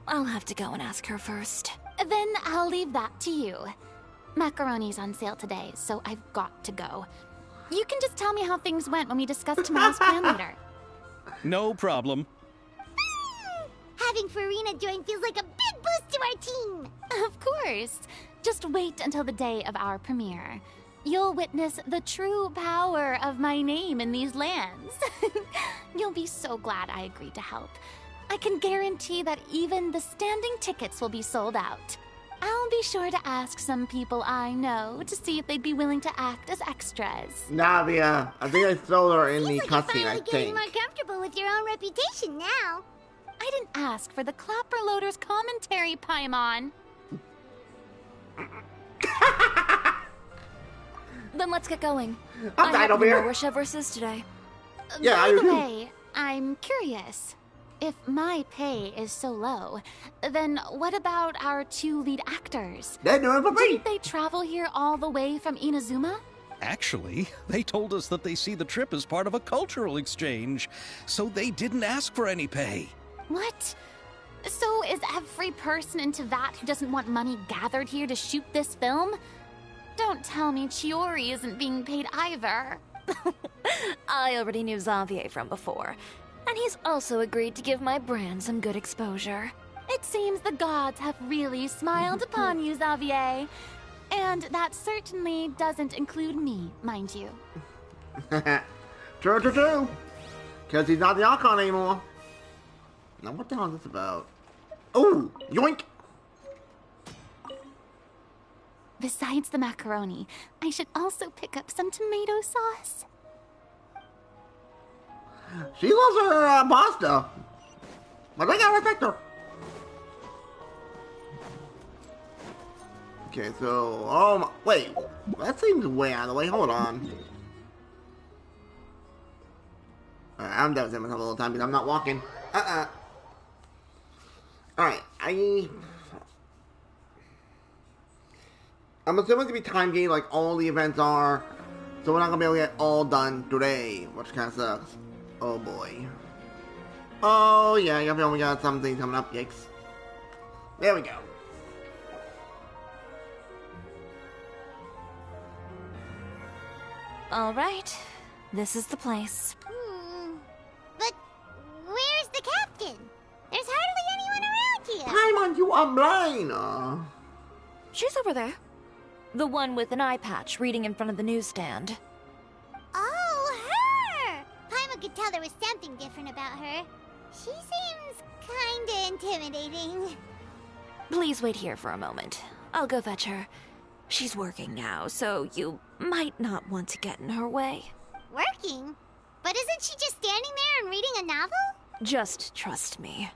I'll have to go and ask her first. Then I'll leave that to you. Macaroni's on sale today, so I've got to go. You can just tell me how things went when we discuss tomorrow's plan later. No problem. Having Farina join feels like a big boost to our team. Of course. Just wait until the day of our premiere. You'll witness the true power of my name in these lands. You'll be so glad I agreed to help. I can guarantee that even the standing tickets will be sold out. I'll be sure to ask some people I know to see if they'd be willing to act as extras. Navia. I think I stole her in the Seems like you're cutscene, I finally getting think. more comfortable with your own reputation now. I didn't ask for the Clapper Loader's commentary, Paimon. Then let's get going. I'm I dying happen over to know here. where Chevres is today. Yeah, By I the do. way, I'm curious. If my pay is so low, then what about our two lead actors? They're doing it for free. Didn't they travel here all the way from Inazuma? Actually, they told us that they see the trip as part of a cultural exchange, so they didn't ask for any pay. What? So is every person into that who doesn't want money gathered here to shoot this film? Don't tell me Chiori isn't being paid either. I already knew Xavier from before, and he's also agreed to give my brand some good exposure. It seems the gods have really smiled upon you, Xavier. And that certainly doesn't include me, mind you. True. Because he's not the Archon anymore. Now, what the hell is this about? Oh, yoink! Besides the macaroni, I should also pick up some tomato sauce. She loves her pasta. But I gotta respect her. Okay, so, wait, that seems way out of the way. Hold on. Alright, I'm devastating myself a little time because I'm not walking. Alright, I'm assuming to be time gated like all the events are, so we're not gonna be able to get all done today, which kinda sucks. Oh boy. Oh yeah, we only got something coming up, yikes. There we go. All right, this is the place. But where's the captain? There's hardly anyone around here. Paimon, you are blind! She's over there. The one with an eye patch reading in front of the newsstand. Oh, her! Paimon could tell there was something different about her. She seems kinda intimidating. Please wait here for a moment. I'll go fetch her. She's working now, so you might not want to get in her way. Working? But isn't she just standing there and reading a novel? Just trust me.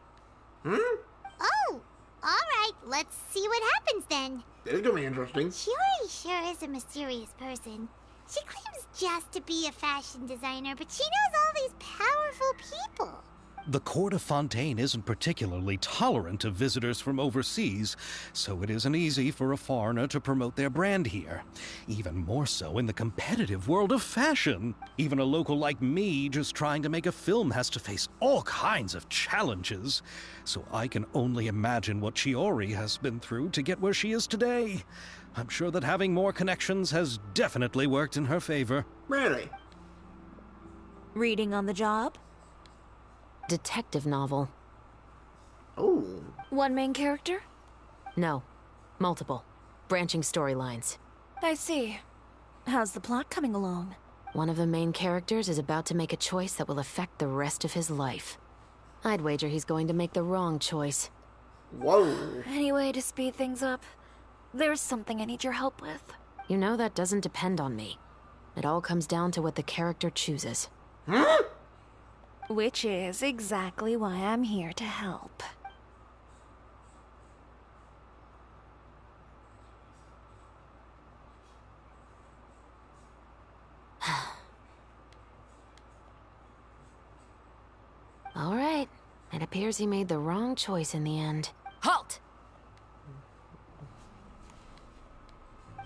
Oh, alright. Let's see what happens then. This is gonna be interesting. Shiori sure is a mysterious person. She claims just to be a fashion designer, but she knows all these powerful people. The court of Fontaine isn't particularly tolerant of visitors from overseas, so it isn't easy for a foreigner to promote their brand here. Even more so in the competitive world of fashion. Even a local like me just trying to make a film has to face all kinds of challenges. So I can only imagine what Shiori has been through to get where she is today. I'm sure that having more connections has definitely worked in her favor. Really? Reading on the job? Detective novel. Oh. One main character? No. Multiple. Branching storylines. I see. How's the plot coming along? One of the main characters is about to make a choice that will affect the rest of his life. I'd wager he's going to make the wrong choice. Whoa. Any way to speed things up? There's something I need your help with. You know that doesn't depend on me. It all comes down to what the character chooses. Huh? Which is exactly why I'm here to help. All right. It appears he made the wrong choice in the end. Halt!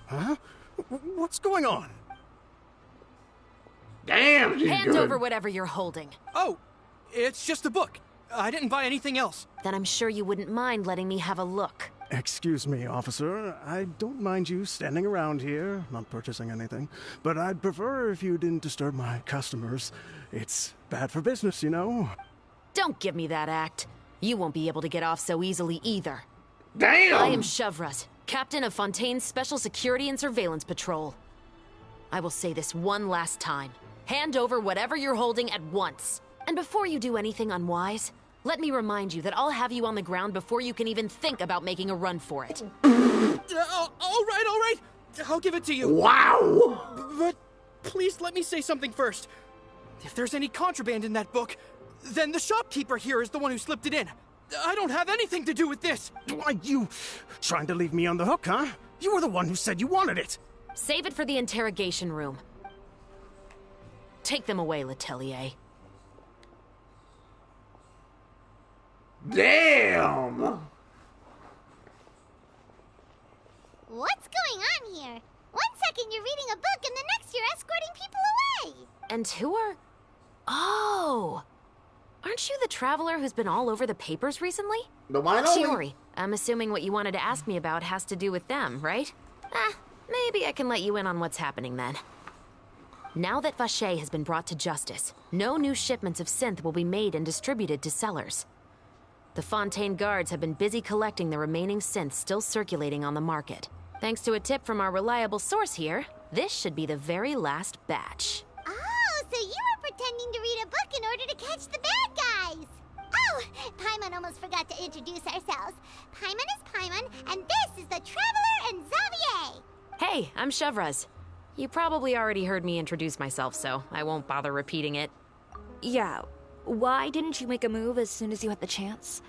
Huh? What's going on? Damn, she's Hand good. over whatever you're holding. Oh, it's just a book. I didn't buy anything else. Then I'm sure you wouldn't mind letting me have a look. Excuse me, officer. I don't mind you standing around here, not purchasing anything, but I'd prefer if you didn't disturb my customers. It's bad for business, you know? Don't give me that act. You won't be able to get off so easily either. Damn! I am Chevret, captain of Fontaine's Special Security and Surveillance Patrol. I will say this one last time. Hand over whatever you're holding at once. And before you do anything unwise, let me remind you that I'll have you on the ground before you can even think about making a run for it. All right. I'll give it to you. Wow! But please let me say something first. If there's any contraband in that book, then the shopkeeper here is the one who slipped it in. I don't have anything to do with this. Why, you trying to leave me on the hook, huh? You were the one who said you wanted it. Save it for the interrogation room. Take them away, Letelier. Damn! What's going on here? One second you're reading a book and the next you're escorting people away. And who are... Oh! Aren't you the traveler who's been all over the papers recently? The one and only. Shiori, I'm assuming what you wanted to ask me about has to do with them, right? Maybe I can let you in on what's happening then. Now that Vacher has been brought to justice, no new shipments of synth will be made and distributed to sellers. The Fontaine guards have been busy collecting the remaining synths still circulating on the market. Thanks to a tip from our reliable source here, this should be the very last batch. Oh, so you were pretending to read a book in order to catch the bad guys. Oh, Oh, Paimon almost forgot to introduce ourselves. Paimon is Paimon, and this is the Traveler and Xavier. Hey, I'm Chevraz. You probably already heard me introduce myself, so I won't bother repeating it. Yeah, why didn't you make a move as soon as you had the chance?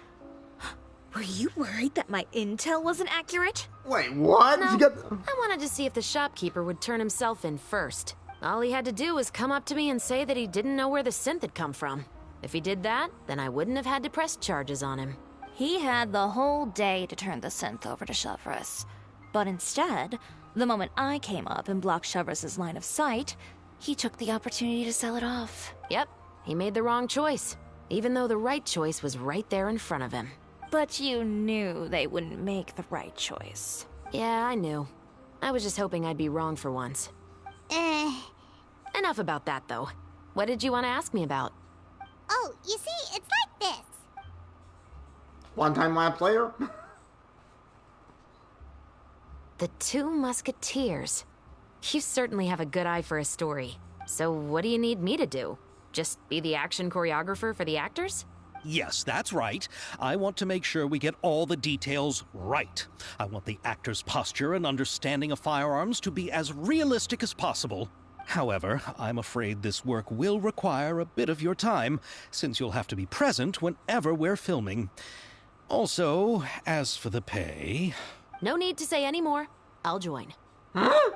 Were you worried that my intel wasn't accurate? Wait, what? No, You got... I wanted to see if the shopkeeper would turn himself in first. All he had to do was come up to me and say that he didn't know where the synth had come from. If he did that, then I wouldn't have had to press charges on him. He had the whole day to turn the synth over to Chevraz. But instead, the moment I came up and blocked Chevraz's line of sight, he took the opportunity to sell it off. Yep, he made the wrong choice, even though the right choice was right there in front of him. But you knew they wouldn't make the right choice. Yeah, I knew. I was just hoping I'd be wrong for once. Enough about that, though. What did you want to ask me about? Oh, you see, it's like this. One-time lab player? The Two Musketeers. You certainly have a good eye for a story. So what do you need me to do? Just be the action choreographer for the actors? Yes, that's right. I want to make sure we get all the details right. I want the actor's posture and understanding of firearms to be as realistic as possible. However, I'm afraid this work will require a bit of your time, since you'll have to be present whenever we're filming. Also, as for the pay... No need to say any more. I'll join. Huh?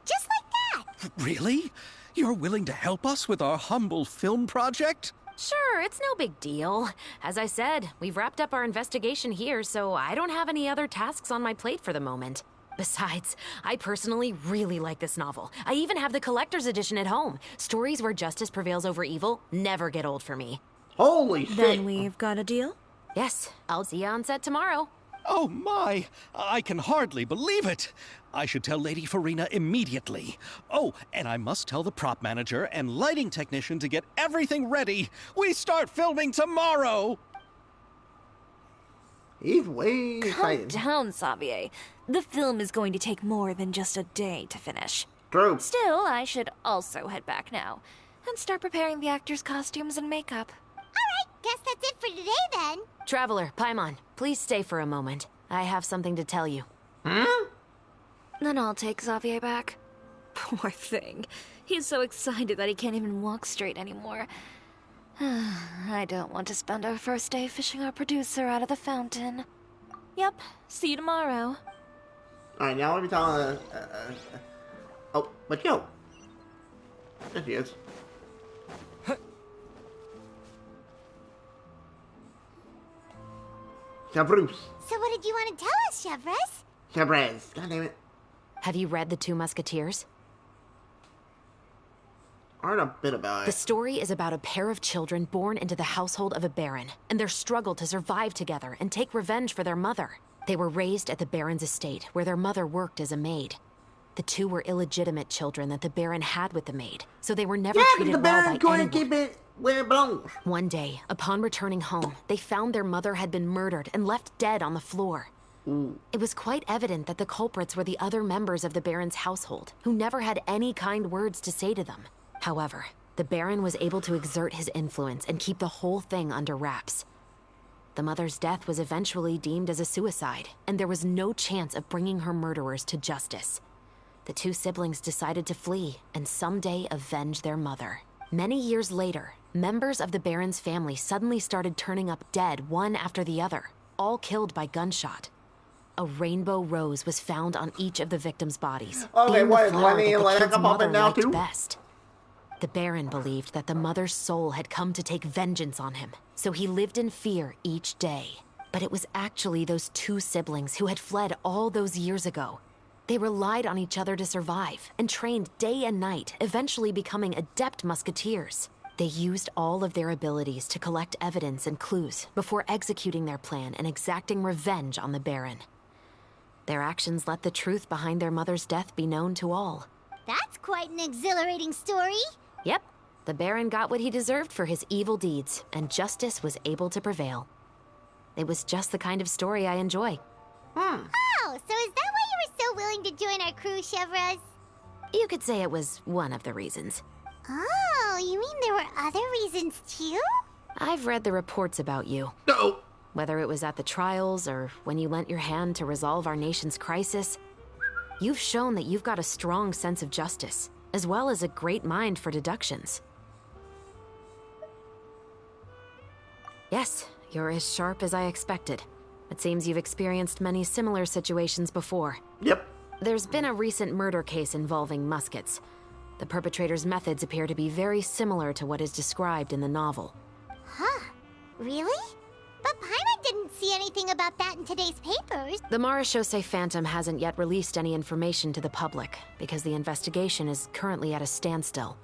Just like that? Really? You're willing to help us with our humble film project? Sure, it's no big deal. As I said, we've wrapped up our investigation here, so I don't have any other tasks on my plate for the moment. Besides, I personally really like this novel. I even have the collector's edition at home. Stories where justice prevails over evil never get old for me. Holy shit! Then we've got a deal? Yes, I'll see you on set tomorrow. Oh my! I can hardly believe it! I should tell Lady Farina immediately. Oh, and I must tell the prop manager and lighting technician to get everything ready. We start filming tomorrow! He's way Calm excited. down, Xavier. The film is going to take more than just a day to finish. True. Still, I should also head back now and start preparing the actors' costumes and makeup. Alright, guess that's it for today then. Traveler, Paimon, please stay for a moment. I have something to tell you. Hmm? Then I'll take Xavier back. Poor thing. He's so excited that he can't even walk straight anymore. I don't want to spend our first day fishing our producer out of the fountain. Yep, see you tomorrow. Alright, now let me tell oh, but yo. There she is. Chevreuse. So what did you want to tell us, Chevreuse? Chevreuse. God damn it. Have you read The Two Musketeers? I heard a bit about The it. story is about a pair of children born into the household of a baron, and their struggle to survive together and take revenge for their mother. They were raised at the baron's estate, where their mother worked as a maid. The two were illegitimate children that the baron had with the maid, so they were never treated the well by Baron's going anyone. to keep it where it belongs. One day, upon returning home, they found their mother had been murdered and left dead on the floor. It was quite evident that the culprits were the other members of the baron's household, who never had any kind words to say to them. However, the baron was able to exert his influence and keep the whole thing under wraps. The mother's death was eventually deemed as a suicide, and there was no chance of bringing her murderers to justice. The two siblings decided to flee and someday avenge their mother. Many years later, members of the baron's family suddenly started turning up dead one after the other, all killed by gunshot. A rainbow rose was found on each of the victims' bodies, Okay, being what the is flower Lenny that the like kid's up mother and down liked too? best. The Baron believed that the mother's soul had come to take vengeance on him, so he lived in fear each day. But it was actually those two siblings who had fled all those years ago. They relied on each other to survive and trained day and night, eventually becoming adept musketeers. They used all of their abilities to collect evidence and clues before executing their plan and exacting revenge on the Baron. Their actions let the truth behind their mother's death be known to all. That's quite an exhilarating story. Yep, the Baron got what he deserved for his evil deeds, and justice was able to prevail. It was just the kind of story I enjoy. Oh, so is that why you were so willing to join our crew, Chevreuse? You could say it was one of the reasons. Oh, you mean there were other reasons too? I've read the reports about you. No. Whether it was at the trials or when you lent your hand to resolve our nation's crisis, you've shown that you've got a strong sense of justice, as well as a great mind for deductions. Yes, you're as sharp as I expected. It seems you've experienced many similar situations before. Yep. There's been a recent murder case involving muskets. The perpetrator's methods appear to be very similar to what is described in the novel. Huh? Really? But Paimon didn't see anything about that in today's papers. The Marechaussee Phantom hasn't yet released any information to the public because the investigation is currently at a standstill.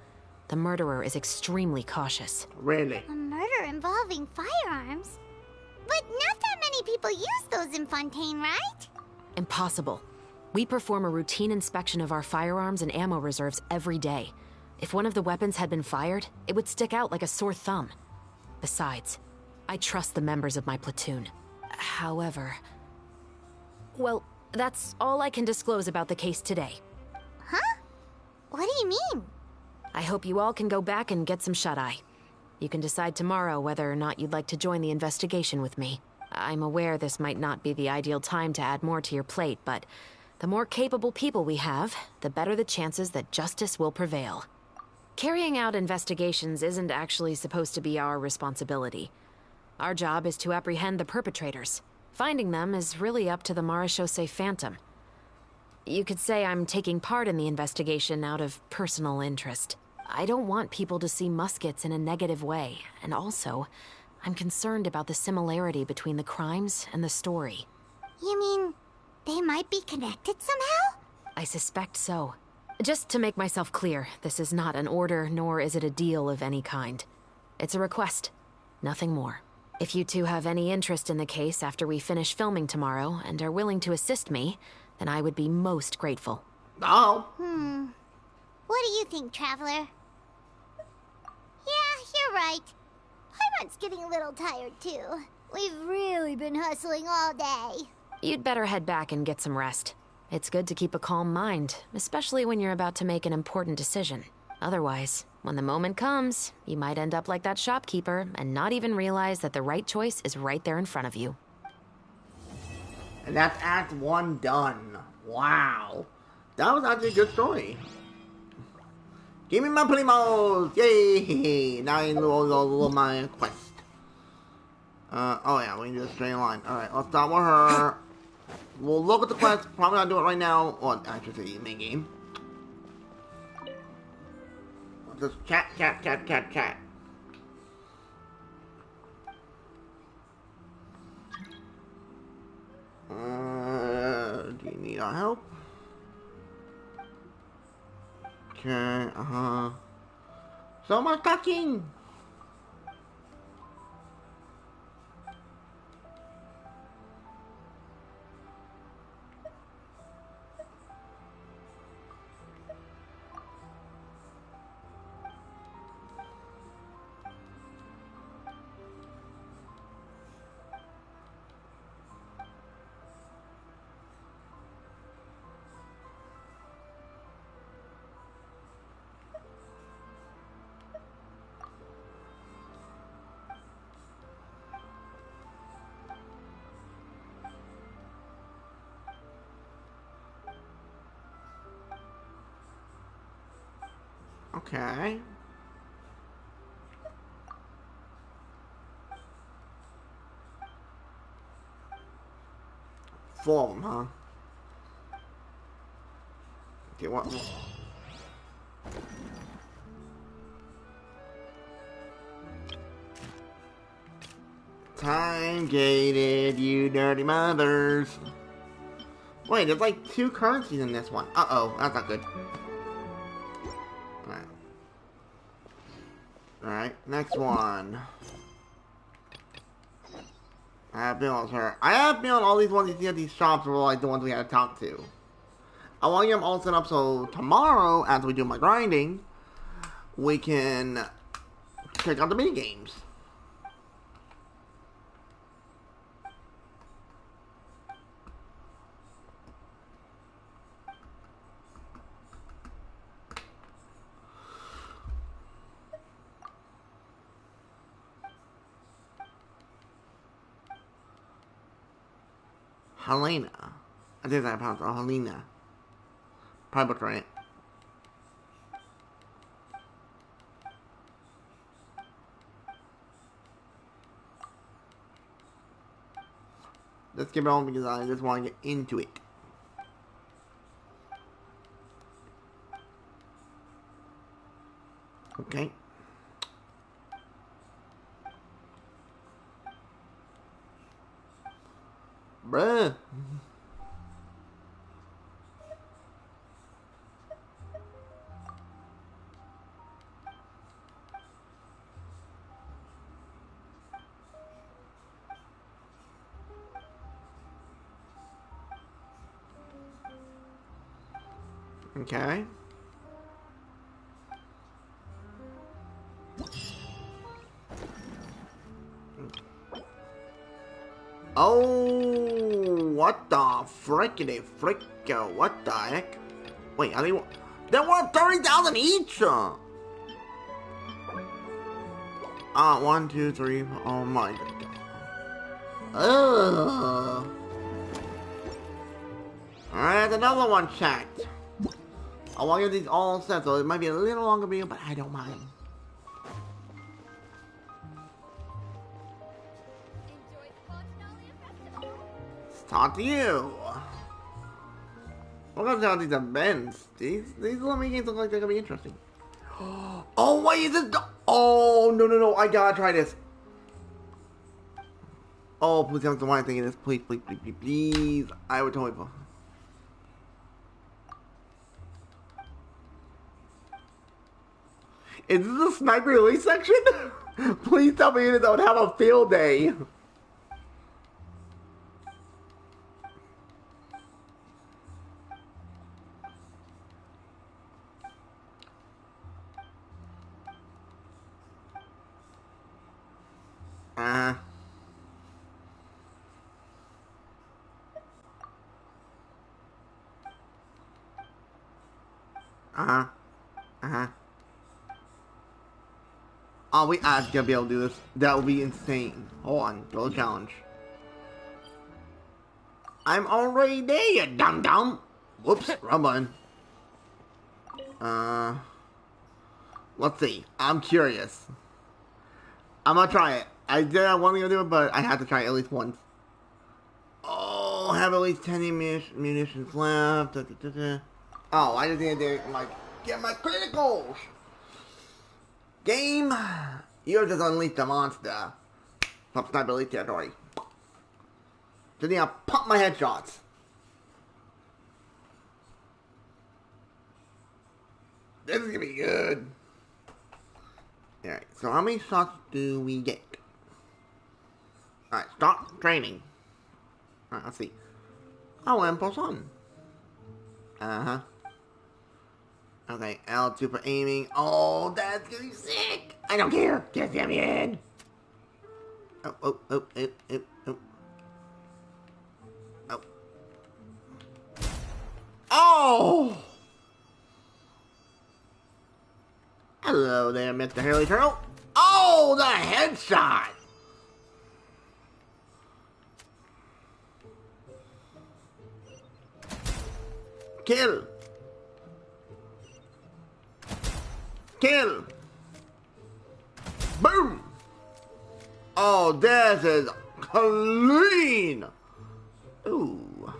The murderer is extremely cautious. Really? A murder involving firearms? But not that many people use those in Fontaine, right? Impossible. We perform a routine inspection of our firearms and ammo reserves every day. If one of the weapons had been fired, it would stick out like a sore thumb. Besides, I trust the members of my platoon. However... Well, that's all I can disclose about the case today. Huh? What do you mean? I hope you all can go back and get some shut-eye. You can decide tomorrow whether or not you'd like to join the investigation with me. I'm aware this might not be the ideal time to add more to your plate, but the more capable people we have, the better the chances that justice will prevail. Carrying out investigations isn't actually supposed to be our responsibility. Our job is to apprehend the perpetrators. Finding them is really up to the Marechaussee Phantom. You could say I'm taking part in the investigation out of personal interest. I don't want people to see muskets in a negative way, and also, I'm concerned about the similarity between the crimes and the story. You mean, they might be connected somehow? I suspect so. Just to make myself clear, this is not an order, nor is it a deal of any kind. It's a request, nothing more. If you two have any interest in the case after we finish filming tomorrow and are willing to assist me, then I would be most grateful. Oh. What do you think, Traveler? Yeah, you're right. Paimon's getting a little tired, too. We've really been hustling all day. You'd better head back and get some rest. It's good to keep a calm mind, especially when you're about to make an important decision. Otherwise, when the moment comes, you might end up like that shopkeeper and not even realize that the right choice is right there in front of you. And that's Act 1 done. Wow. That was actually a good story. Give me my primos! Yay! Now I know my quest. Oh yeah, we can do a straight line. Alright, let's start with her. We'll look at the quest. Probably not do it right now. Well, I should say main game. Let's just chat. Do you need our help? Okay, So much talking! Okay. Four of them, huh? Okay, what? Time gated, you dirty mothers. Wait, there's like 2 currencies in this one. Uh-oh, that's not good. Alright, next one. I have been on her. I have been on all these ones you see at these shops were like the ones we had to talk to. I want to get them all set up so tomorrow, as we do my grinding, we can check out the mini games. Helena. I think that's how Helena. Probably butchering it. Let's give it on because I just want to get into it. Okay. Bruh. Okay. Oh, what the frickity fricko? What the heck? Wait, are they? They're worth 30,000 each. 1, 2, 3. Oh my god. Ugh. Alright, another one checked. I want to get these all set, so it might be a little longer video, but I don't mind. Talk to you. We're gonna tell these events. These little mini games look like they're gonna be interesting. Oh wait, is this? Oh no! I gotta try this. Oh please tell me the one thing it is. Please. I would totally. Is this a sniper release section? Please tell me it is. I would have a field day. Oh, we are gonna be able to do this. That would be insane. Hold on, build a challenge. I'm already there, you dum-dum. Whoops, wrong button. Let's see. I'm curious. I'm gonna try it. I did not want to do it, but I have to try it at least once. Oh, have at least 10 munitions left. Oh, I just need to like get my criticals. Game, you just unleashed a monster from Sniper Elite territory. So then I'll pump my headshots. This is gonna be good. Alright, so how many shots do we get? Alright, start training. Alright, let's see. Oh, impulse on. Okay, L2 for aiming. Oh, that's gonna be sick! I don't care! Just get me in! Oh. Oh! Hello there, Mr. Hurley Turtle. Oh, the headshot! Kill! Kill! Boom! Oh, this is clean! Ooh.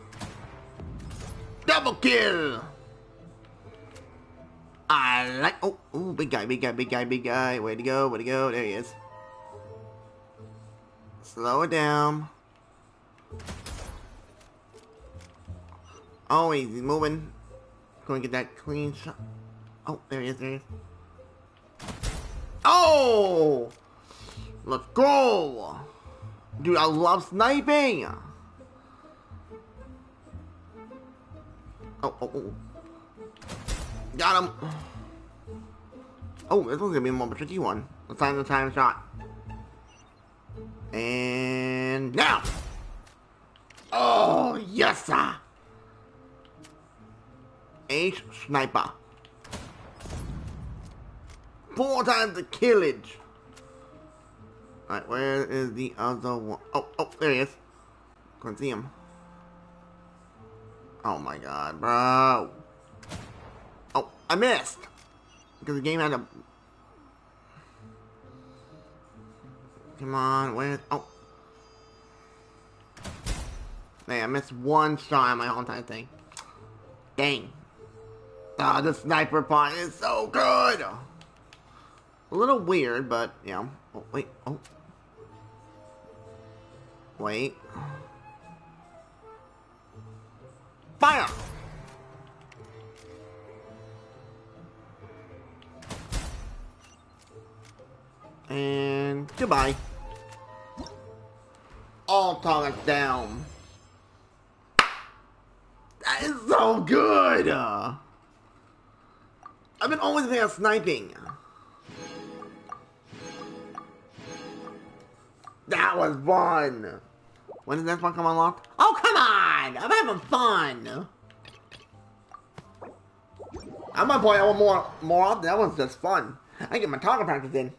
Double kill! I like... Oh, ooh, big guy. Way to go. There he is. Slow it down. Oh, he's moving. Going to get that clean shot. Oh, there he is. Oh! Let's go! Dude, I love sniping! Oh. Got him! Oh, this one's gonna be a more tricky one. Let's find the time shot. And now! Oh, yes, sir! Ace sniper. 4 times the killage. Alright, where is the other one? Oh, there he is. Couldn't see him. Oh my god, bro. Oh, I missed. Because the game had a... Come on, where... Oh. Man, I missed one shot on my whole entire thing. Dang. Ah, the sniper part is so good. A little weird, but, you know. Oh, wait. Oh. Wait. Fire! And goodbye. All targets down. That is so good! I've been always there sniping. That was fun! When does that one come unlocked? Oh, come on! I'm having fun! I might play that one more often. That one's just fun. I get my target practice in.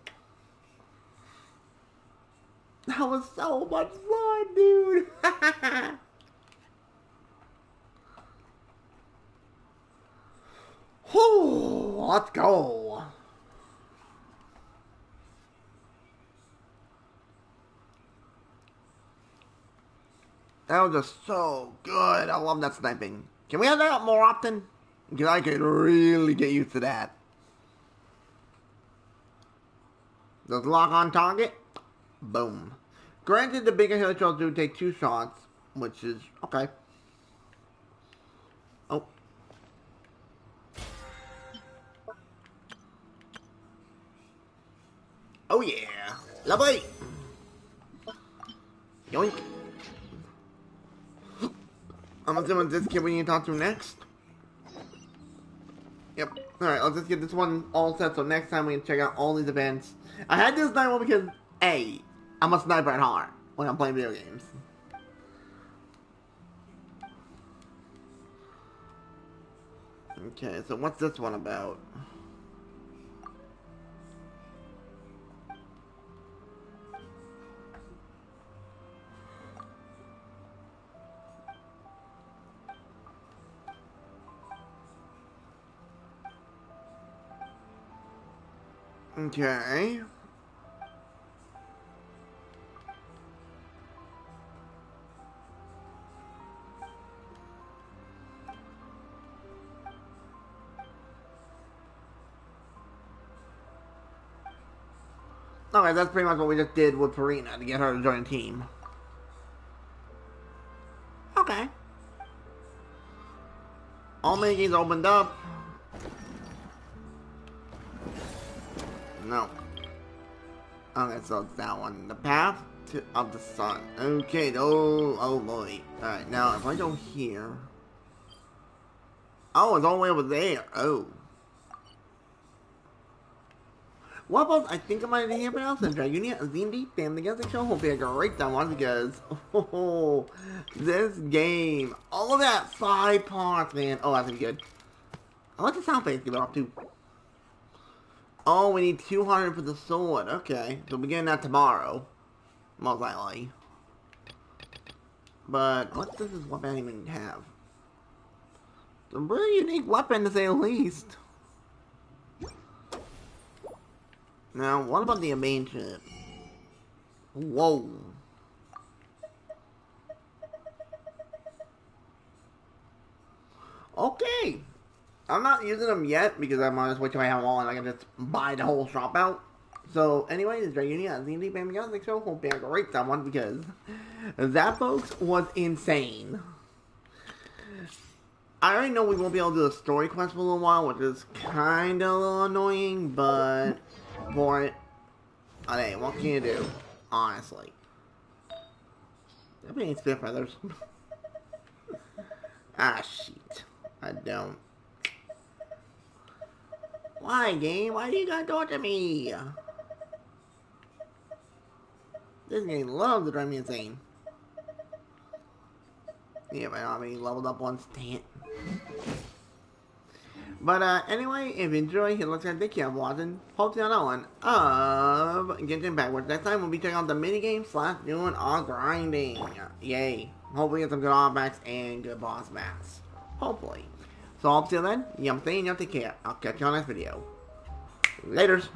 That was so much fun, dude! Whew, let's go. That was just so good. I love that sniping. Can we have that more often? Because I could really get used to that. Does lock on target? Boom. Granted, the bigger hill trolls do take 2 shots, which is okay. Oh. Oh yeah. Lovely. Yoink. I'm assuming this kid we need to talk to next. Yep. Alright, let's just get this one all set so next time we can check out all these events. I had this night one because, A, I'm a sniper at heart when I'm playing video games. Okay, so what's this one about? Okay. Okay, that's pretty much what we just did with Farina to get her to join the team. Okay. All mini-games opened up. No. Okay, so it's that one. The path of the sun. Okay, oh boy. Alright, now if I go here... Oh, it's all the way over there. Oh. What about, I think I might have here else, and Dragonia, Zindi, Family Guest Show. Hope you had a great time watching because, oh, this game, all of that 5 parts, man. Oh, that's gonna be good. I like the sound effects give it up too. Oh, we need 200 for the sword. Okay, so we're getting that tomorrow. Most likely. But, what does this weapon even have? It's a really unique weapon to say the least. Now, what about the main ship? Whoa. Okay. I'm not using them yet because I might as well wait till I have them all and I can just buy the whole shop out. So, anyway, this is Dragonia, D&D Family Guest Show. Hope you had a great time because that, folks, was insane. I already know we won't be able to do the story quest for a little while, which is kind of a little annoying, but for it, hey, what can you do? Honestly. That means spit feathers. Ah, shit. I don't. Why, game? Why do you gotta torture me? This game loves to drive me insane. Yeah, but I already leveled up one stant. But anyway, if you enjoy, hit like that, thank you for watching. Hope you on that one of Genshin backwards. Next time we'll be checking out the minigame / doing our grinding. Yay. Hopefully get some good artifacts and good boss bats. Hopefully. So until then, you have a thing, you have to take care. I'll catch you on next video. Laters.